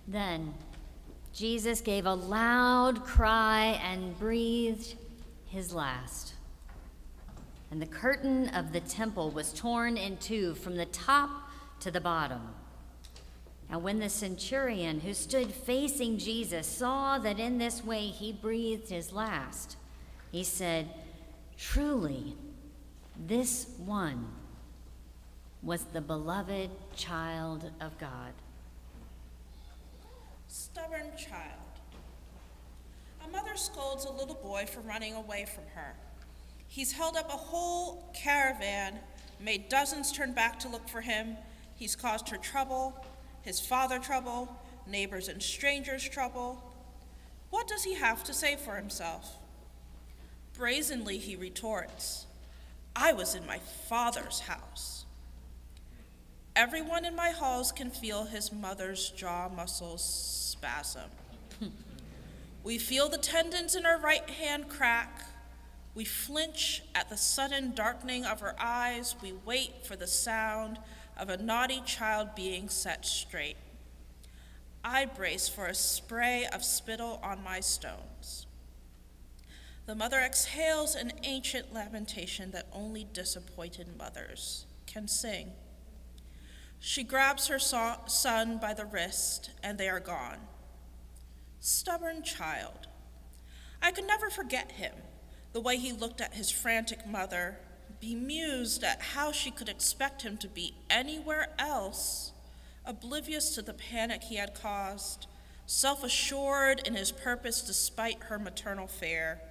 Then Jesus gave a loud cry and breathed his last. And the curtain of the temple was torn in two from the top to the bottom. And when the centurion who stood facing Jesus saw that in this way he breathed his last, he said, "Truly, this one was the beloved child of God." Stubborn child. A mother scolds a little boy for running away from her. He's held up a whole caravan, made dozens turn back to look for him. He's caused her trouble, his father trouble, neighbors and strangers trouble. What does he have to say for himself? Brazenly he retorts, "I was in my Father's house." Everyone in my halls can feel his mother's jaw muscles spasm. We feel the tendons in her right hand crack. We flinch at the sudden darkening of her eyes. We wait for the sound of a naughty child being set straight. I brace for a spray of spittle on my stones. The mother exhales an ancient lamentation that only disappointed mothers can sing. She grabs her son by the wrist, and they are gone. Stubborn child. I could never forget him, the way he looked at his frantic mother, bemused at how she could expect him to be anywhere else, oblivious to the panic he had caused, self-assured in his purpose despite her maternal fare.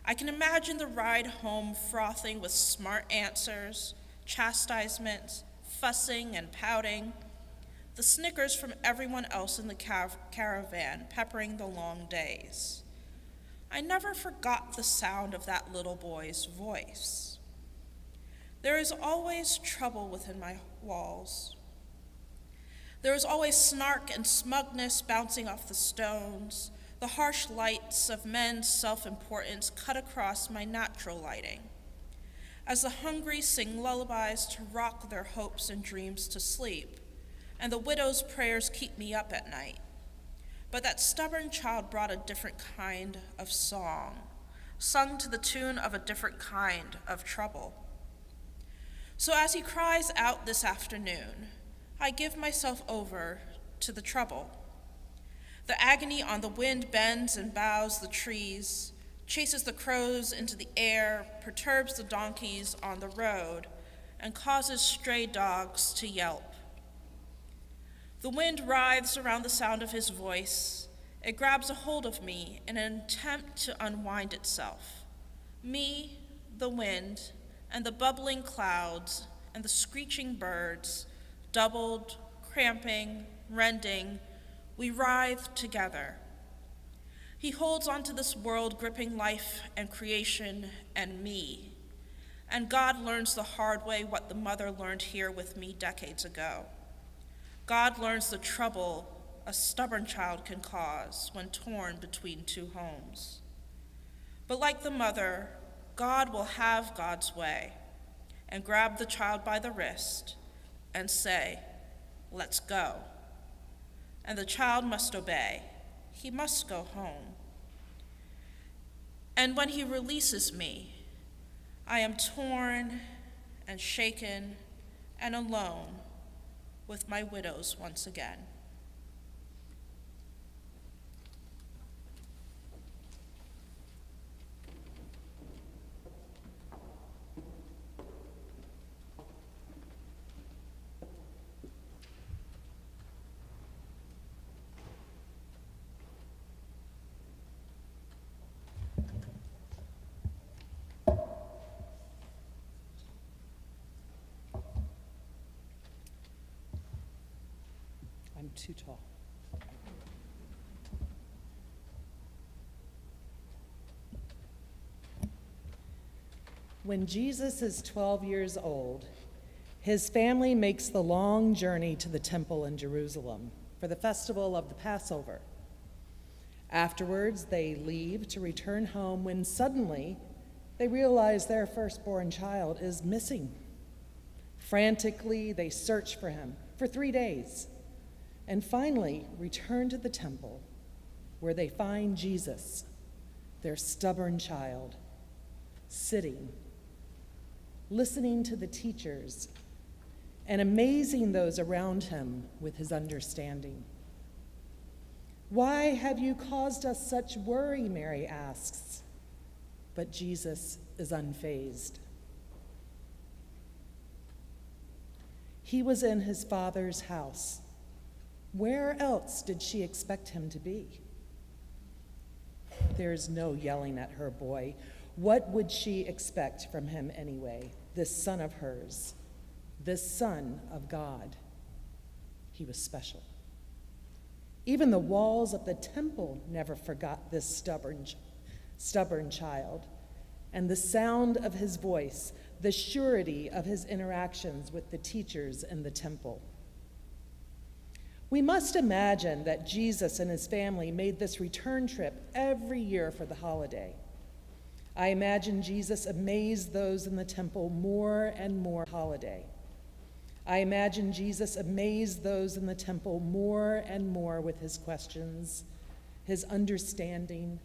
I can imagine the ride home frothing with smart answers, chastisements, fussing and pouting, the snickers from everyone else in the caravan peppering the long days. I never forgot the sound of that little boy's voice. There is always trouble within my walls. There is always snark and smugness bouncing off the stones. The harsh lights of men's self-importance cut across my natural lighting. As the hungry sing lullabies to rock their hopes and dreams to sleep, and the widow's prayers keep me up at night. But that stubborn child brought a different kind of song, sung to the tune of a different kind of trouble. So as he cries out this afternoon, I give myself over to the trouble. The agony on the wind bends and bows the trees, chases the crows into the air, perturbs the donkeys on the road, and causes stray dogs to yelp. The wind writhes around the sound of his voice. It grabs a hold of me in an attempt to unwind itself. Me, the wind, and the bubbling clouds, and the screeching birds, doubled, cramping, rending, we writhe together. He holds onto this world, gripping life and creation and me. And God learns the hard way what the mother learned here with me decades ago. God learns the trouble a stubborn child can cause when torn between two homes. But like the mother, God will have God's way and grab the child by the wrist and say, "Let's go." And the child must obey. He must go home. And when he releases me, I am torn and shaken and alone with my widows once again. I'm too tall. When Jesus is 12 years old, his family makes the long journey to the temple in Jerusalem for the festival of the Passover. Afterwards, they leave to return home when suddenly they realize their firstborn child is missing. Frantically, they search for him for 3 days. and finally return to the temple, where they find Jesus, their stubborn child, sitting, listening to the teachers, and amazing those around him with his understanding. "Why have you caused us such worry?" Mary asks, but Jesus is unfazed. He was in his Father's house. Where else did she expect him to be? There's no yelling at her boy. What would she expect from him anyway, this son of hers, this son of God? He was special. Even the walls of the temple never forgot this stubborn child, and the sound of his voice, the surety of his interactions with the teachers in the temple. We must imagine that Jesus and his family made this return trip every year for the holiday. I imagine Jesus amazed those in the temple more and more holiday. I imagine Jesus amazed those in the temple more and more with his questions, his understanding,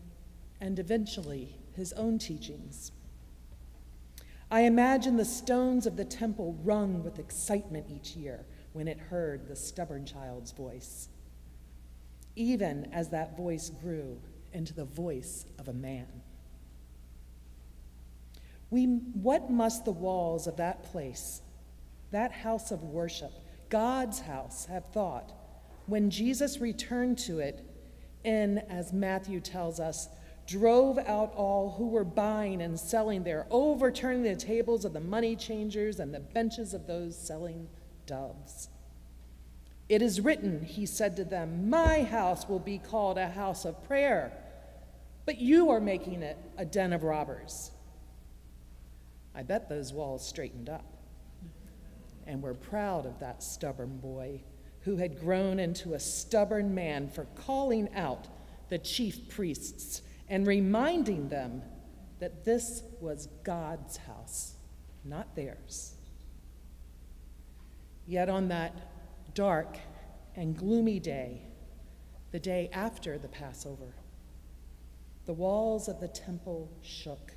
and eventually his own teachings. I imagine the stones of the temple rung with excitement each year when it heard the stubborn child's voice, even as that voice grew into the voice of a man. What must the walls of that place, that house of worship, God's house, have thought when Jesus returned to it and, as Matthew tells us, drove out all who were buying and selling there, overturning the tables of the money changers and the benches of those selling doves. "It is written," he said to them, "my house will be called a house of prayer, but you are making it a den of robbers." I bet those walls straightened up and were proud of that stubborn boy who had grown into a stubborn man for calling out the chief priests and reminding them that this was God's house, not theirs. Yet on that dark and gloomy day, the day after the Passover, the walls of the temple shook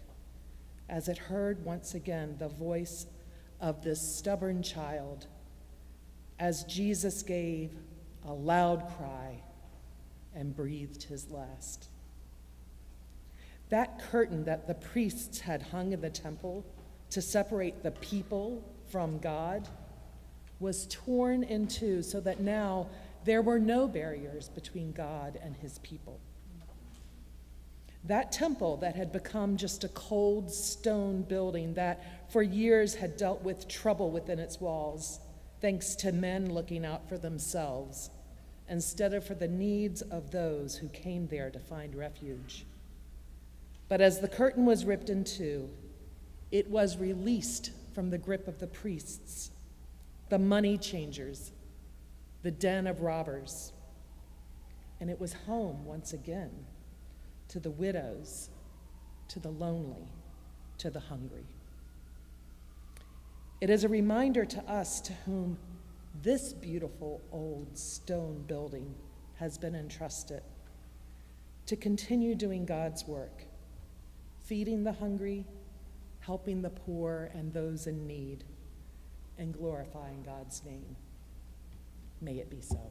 as it heard once again the voice of this stubborn child as Jesus gave a loud cry and breathed his last. That curtain that the priests had hung in the temple to separate the people from God was torn in two so that now there were no barriers between God and his people. That temple that had become just a cold stone building that for years had dealt with trouble within its walls, thanks to men looking out for themselves instead of for the needs of those who came there to find refuge. But as the curtain was ripped in two, it was released from the grip of the priests, the money changers, the den of robbers, and it was home once again to the widows, to the lonely, to the hungry. It is a reminder to us to whom this beautiful old stone building has been entrusted to continue doing God's work, feeding the hungry, helping the poor and those in need, and glorifying God's name. May it be so.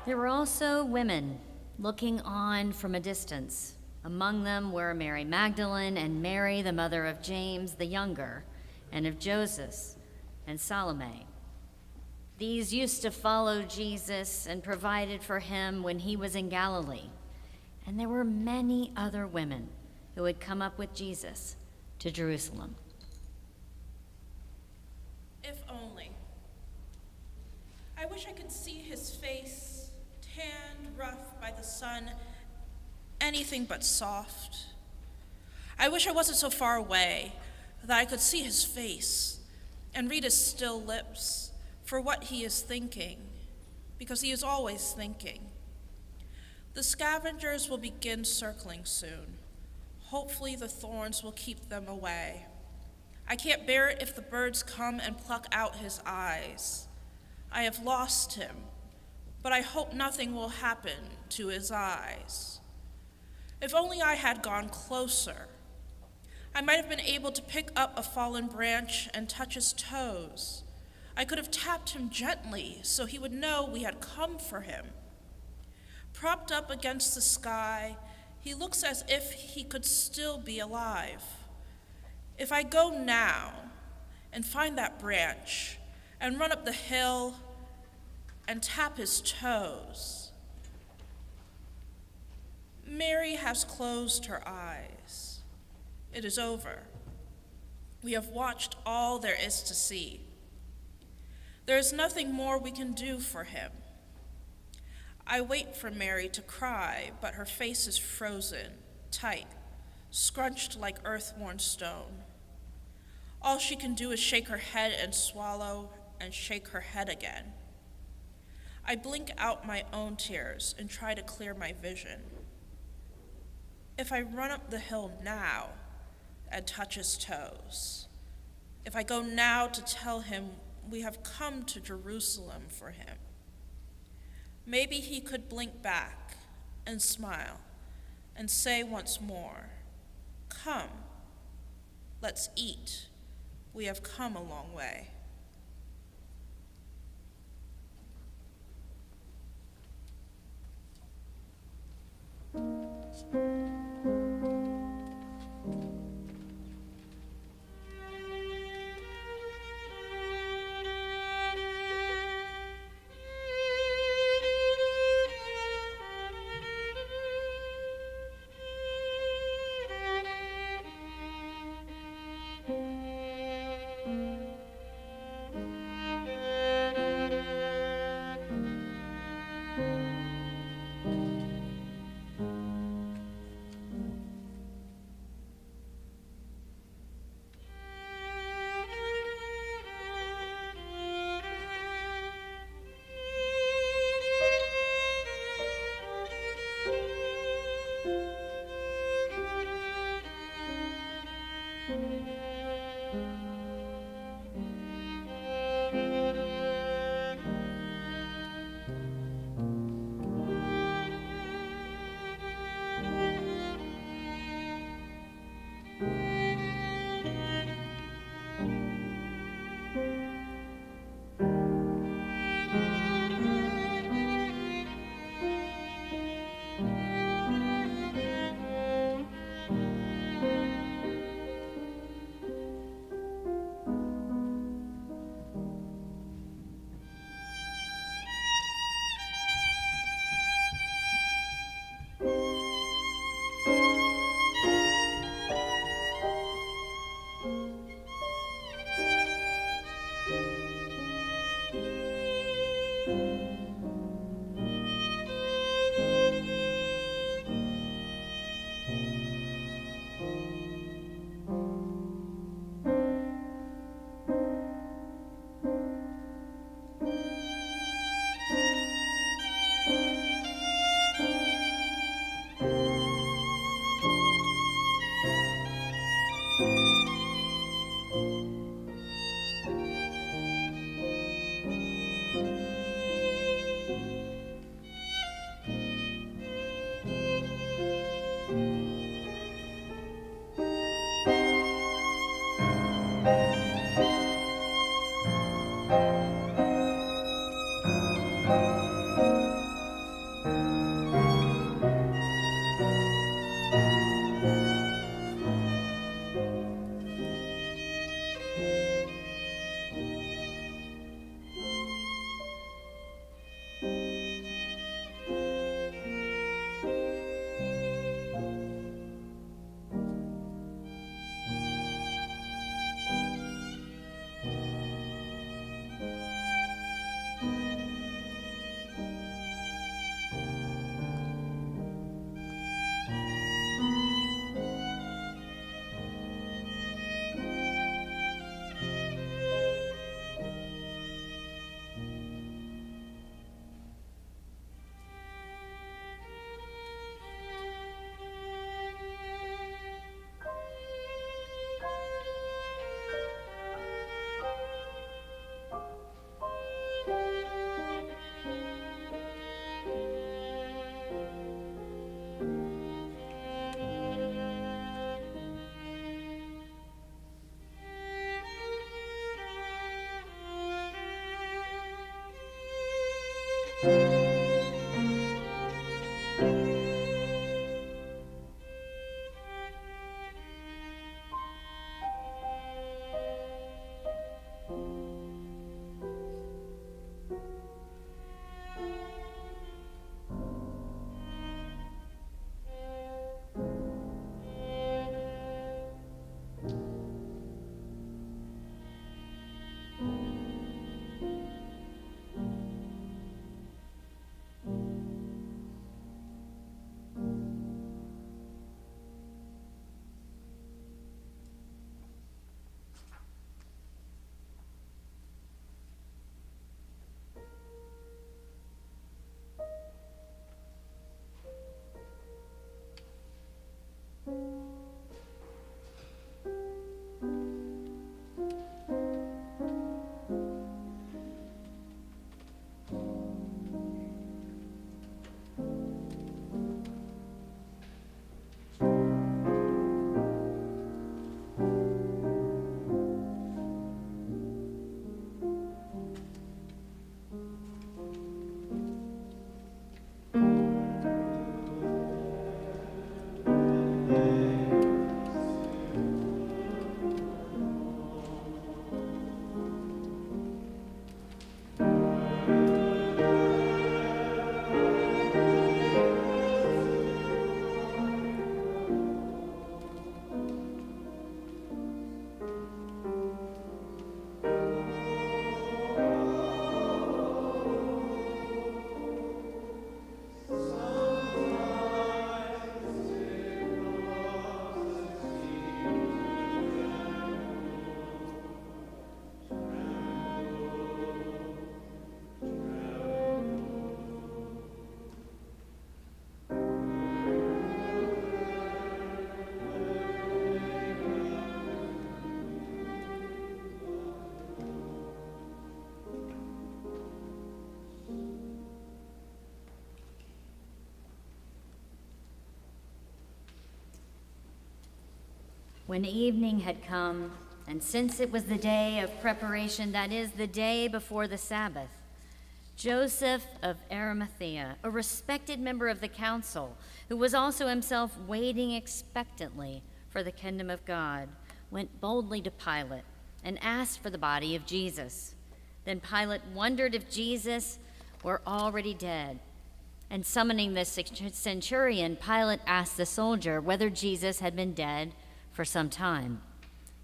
There were also women looking on from a distance. Among them were Mary Magdalene and Mary, the mother of James the younger, and of Joseph and Salome. These used to follow Jesus and provided for him when he was in Galilee. And there were many other women who had come up with Jesus to Jerusalem. If only. I wish I could see his face, tanned rough by the sun, anything but soft. I wish I wasn't so far away, that I could see his face and read his still lips for what he is thinking, because he is always thinking. The scavengers will begin circling soon. Hopefully the thorns will keep them away. I can't bear it if the birds come and pluck out his eyes. I have lost him, but I hope nothing will happen to his eyes. If only I had gone closer. I might have been able to pick up a fallen branch and touch his toes. I could have tapped him gently so he would know we had come for him. Propped up against the sky, he looks as if he could still be alive. If I go now and find that branch and run up the hill and tap his toes. Mary has closed her eyes. It is over. We have watched all there is to see. There is nothing more we can do for him. I wait for Mary to cry, but her face is frozen, tight, scrunched like earth-worn stone. All she can do is shake her head and swallow and shake her head again. I blink out my own tears and try to clear my vision. If I run up the hill now and touch his toes, if I go now to tell him we have come to Jerusalem for him, maybe he could blink back and smile and say once more, "Come, let's eat. We have come a long way." When evening had come, and since it was the day of preparation, that is, the day before the Sabbath, Joseph of Arimathea, a respected member of the council, who was also himself waiting expectantly for the kingdom of God, went boldly to Pilate and asked for the body of Jesus. Then Pilate wondered if Jesus were already dead. And summoning the centurion, Pilate asked the soldier whether Jesus had been dead for some time.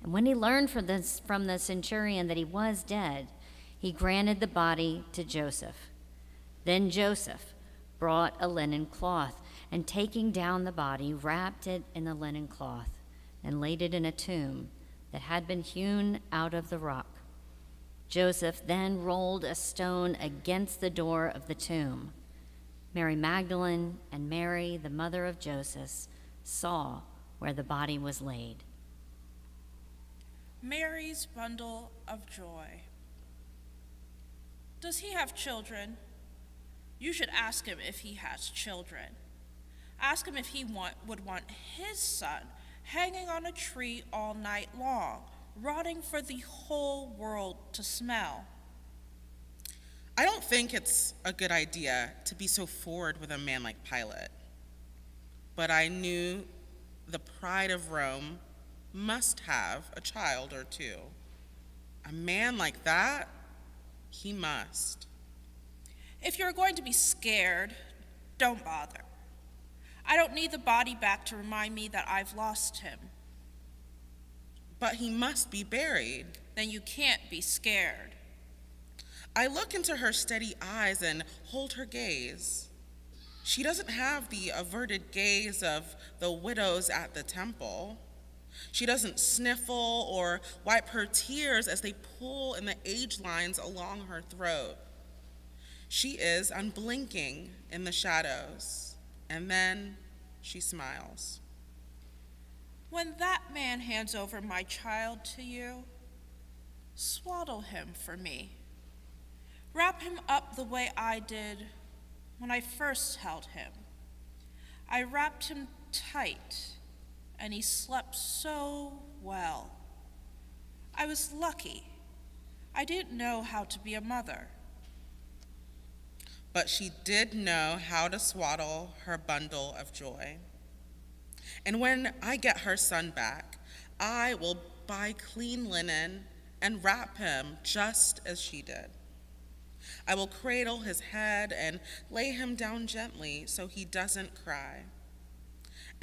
And when he learned from the centurion that he was dead, he granted the body to Joseph. Then Joseph brought a linen cloth, and taking down the body, wrapped it in the linen cloth, and laid it in a tomb that had been hewn out of the rock. Joseph then rolled a stone against the door of the tomb. Mary Magdalene and Mary, the mother of Joseph, saw where the body was laid. Mary's bundle of joy. Does he have children? You should ask him if he has children. Ask him if he would want his son hanging on a tree all night long, rotting for the whole world to smell. I don't think it's a good idea to be so forward with a man like Pilate. But I knew the pride of Rome must have a child or two. A man like that, he must. If you're going to be scared, don't bother. I don't need the body back to remind me that I've lost him. But he must be buried. Then you can't be scared. I look into her steady eyes and hold her gaze. She doesn't have the averted gaze of the widows at the temple. She doesn't sniffle or wipe her tears as they pull in the age lines along her throat. She is unblinking in the shadows, and then she smiles. When that man hands over my child to you, swaddle him for me. Wrap him up the way I did when I first held him. I wrapped him tight, and he slept so well. I was lucky. I didn't know how to be a mother. but she did know how to swaddle her bundle of joy. And when I get her son back, I will buy clean linen and wrap him just as she did. I will cradle his head and lay him down gently so he doesn't cry.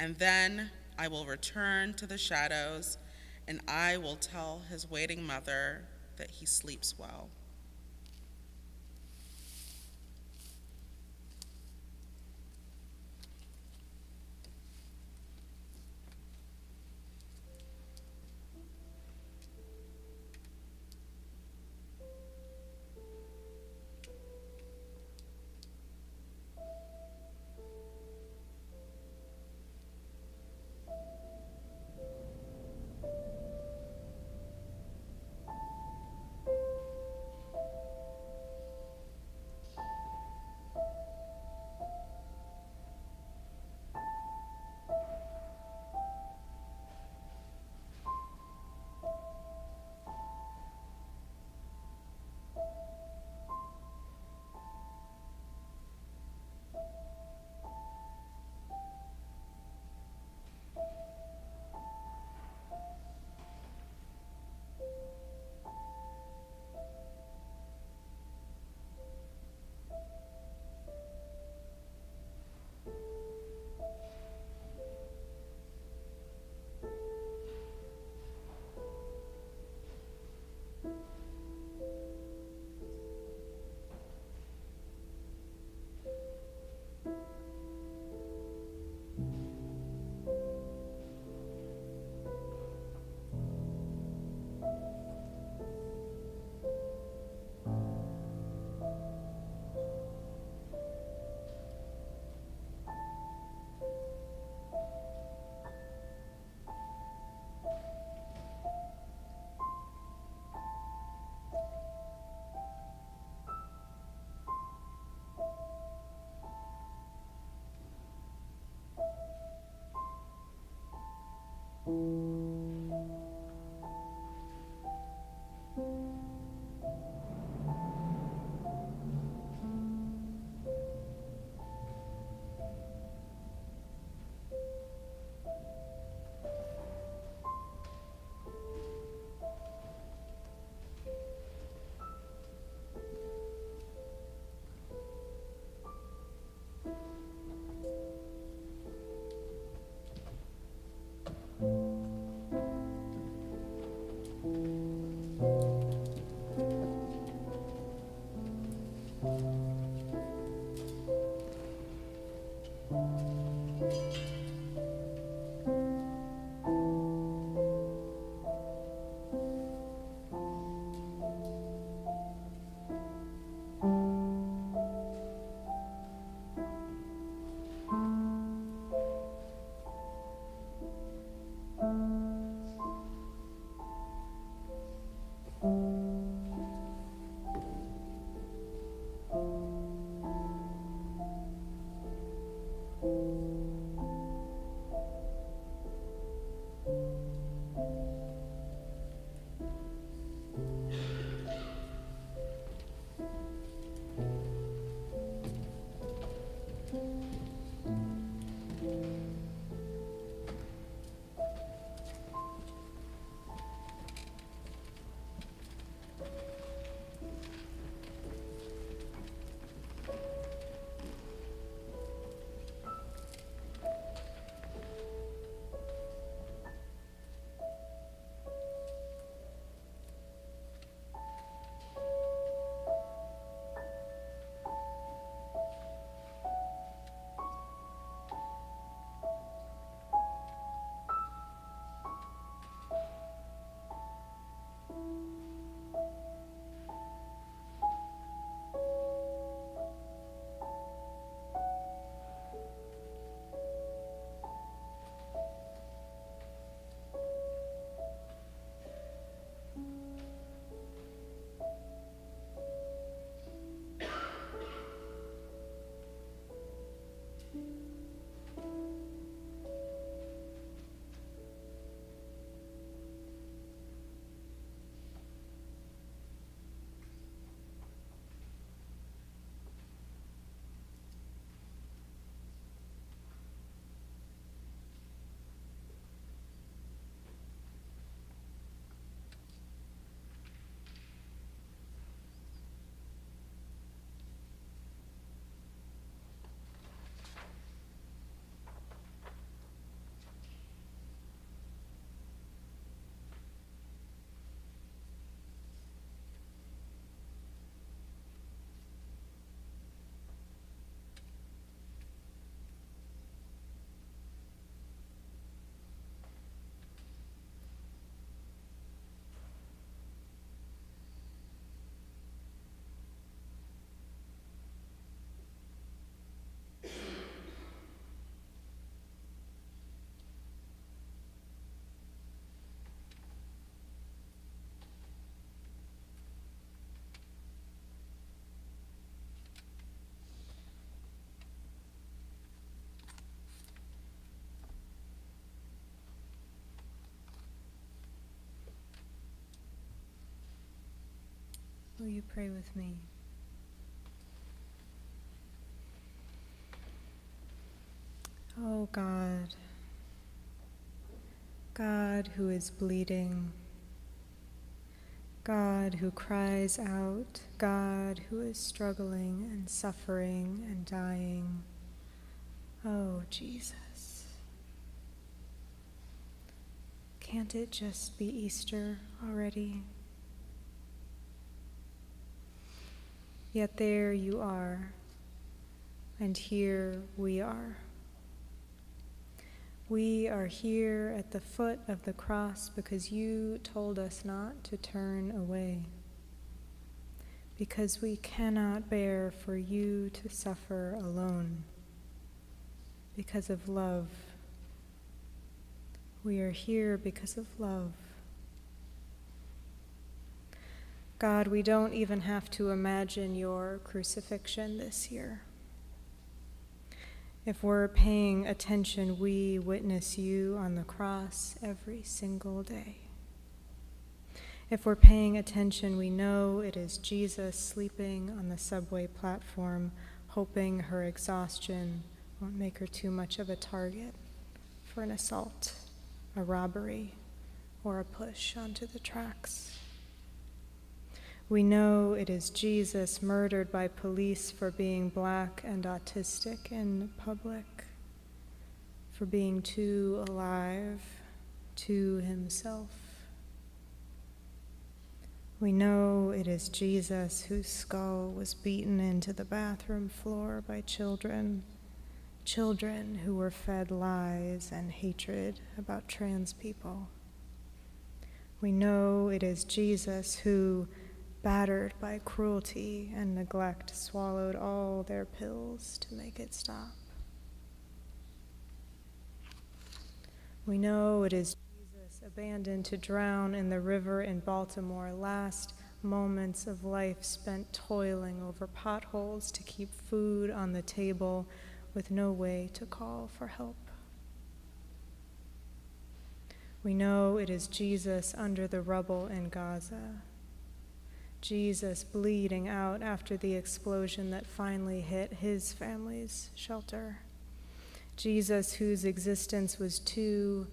And then I will return to the shadows, and I will tell his waiting mother that he sleeps well. Will you pray with me? Oh God, God who is bleeding, God who cries out, God who is struggling and suffering and dying. Oh, Jesus. Can't it just be Easter already? Yet there you are, and here we are. We are here at the foot of the cross because you told us not to turn away, because we cannot bear for you to suffer alone. Because of love. We are here because of love. God, we don't even have to imagine your crucifixion this year. If we're paying attention, we witness you on the cross every single day. If we're paying attention, we know it is Jesus sleeping on the subway platform, hoping her exhaustion won't make her too much of a target for an assault, a robbery, or a push onto the tracks. We know it is Jesus murdered by police for being black and autistic in public, for being too alive to himself. We know it is Jesus whose skull was beaten into the bathroom floor by children who were fed lies and hatred about trans people. We know it is Jesus who, battered by cruelty and neglect, swallowed all their pills to make it stop. We know it is Jesus abandoned to drown in the river in Baltimore, last moments of life spent toiling over potholes to keep food on the table with no way to call for help. We know it is Jesus under the rubble in Gaza, Jesus bleeding out after the explosion that finally hit his family's shelter. Jesus whose existence was too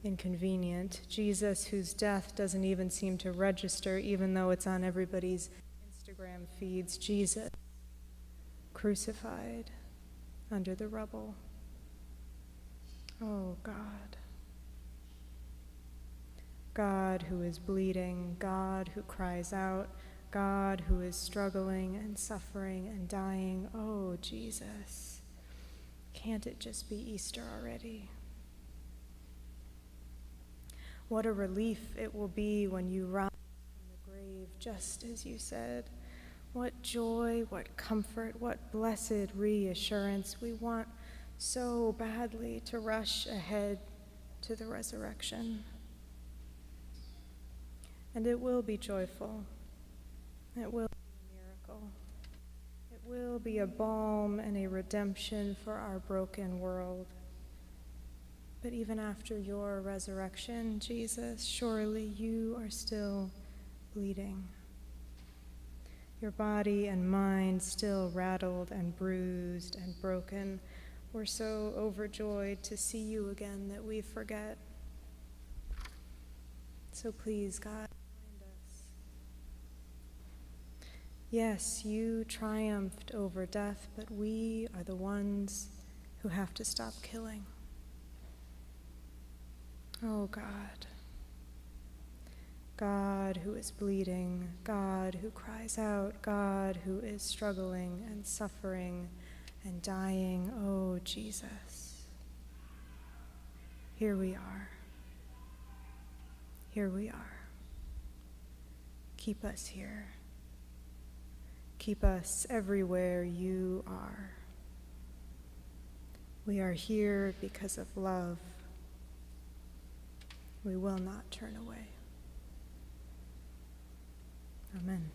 inconvenient. Jesus whose death doesn't even seem to register, even though it's on everybody's Instagram feeds. Jesus crucified under the rubble. Oh God. God who is bleeding, God who cries out, God who is struggling and suffering and dying. Oh, Jesus, can't it just be Easter already? What a relief it will be when you rise from the grave, just as you said. What joy, what comfort, what blessed reassurance. We want so badly to rush ahead to the resurrection. And it will be joyful. It will be a miracle. It will be a balm and a redemption for our broken world. But even after your resurrection, Jesus, surely you are still bleeding. Your body and mind still rattled and bruised and broken. We're so overjoyed to see you again that we forget. So please, God, yes, you triumphed over death, but we are the ones who have to stop killing. Oh God. God who is bleeding, God who cries out, God who is struggling and suffering and dying. Oh Jesus. Here we are. Here we are. Keep us here. Keep us everywhere you are. We are here because of love. We will not turn away. Amen.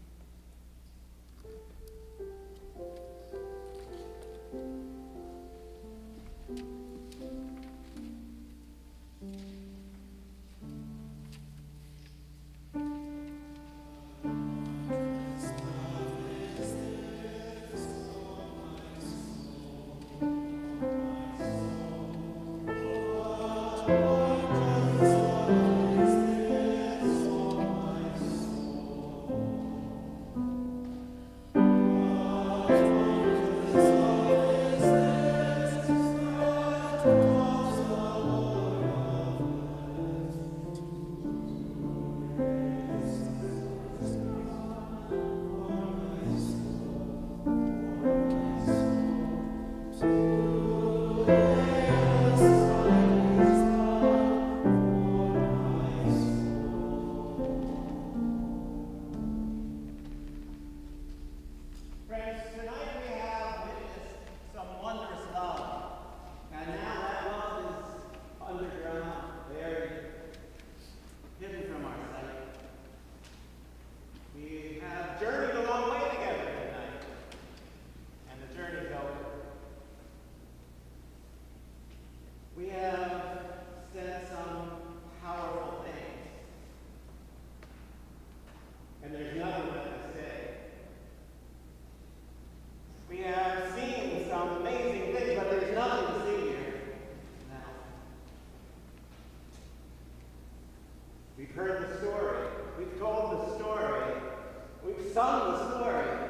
Stop. We've heard the story. We've told the story. We've sung the story.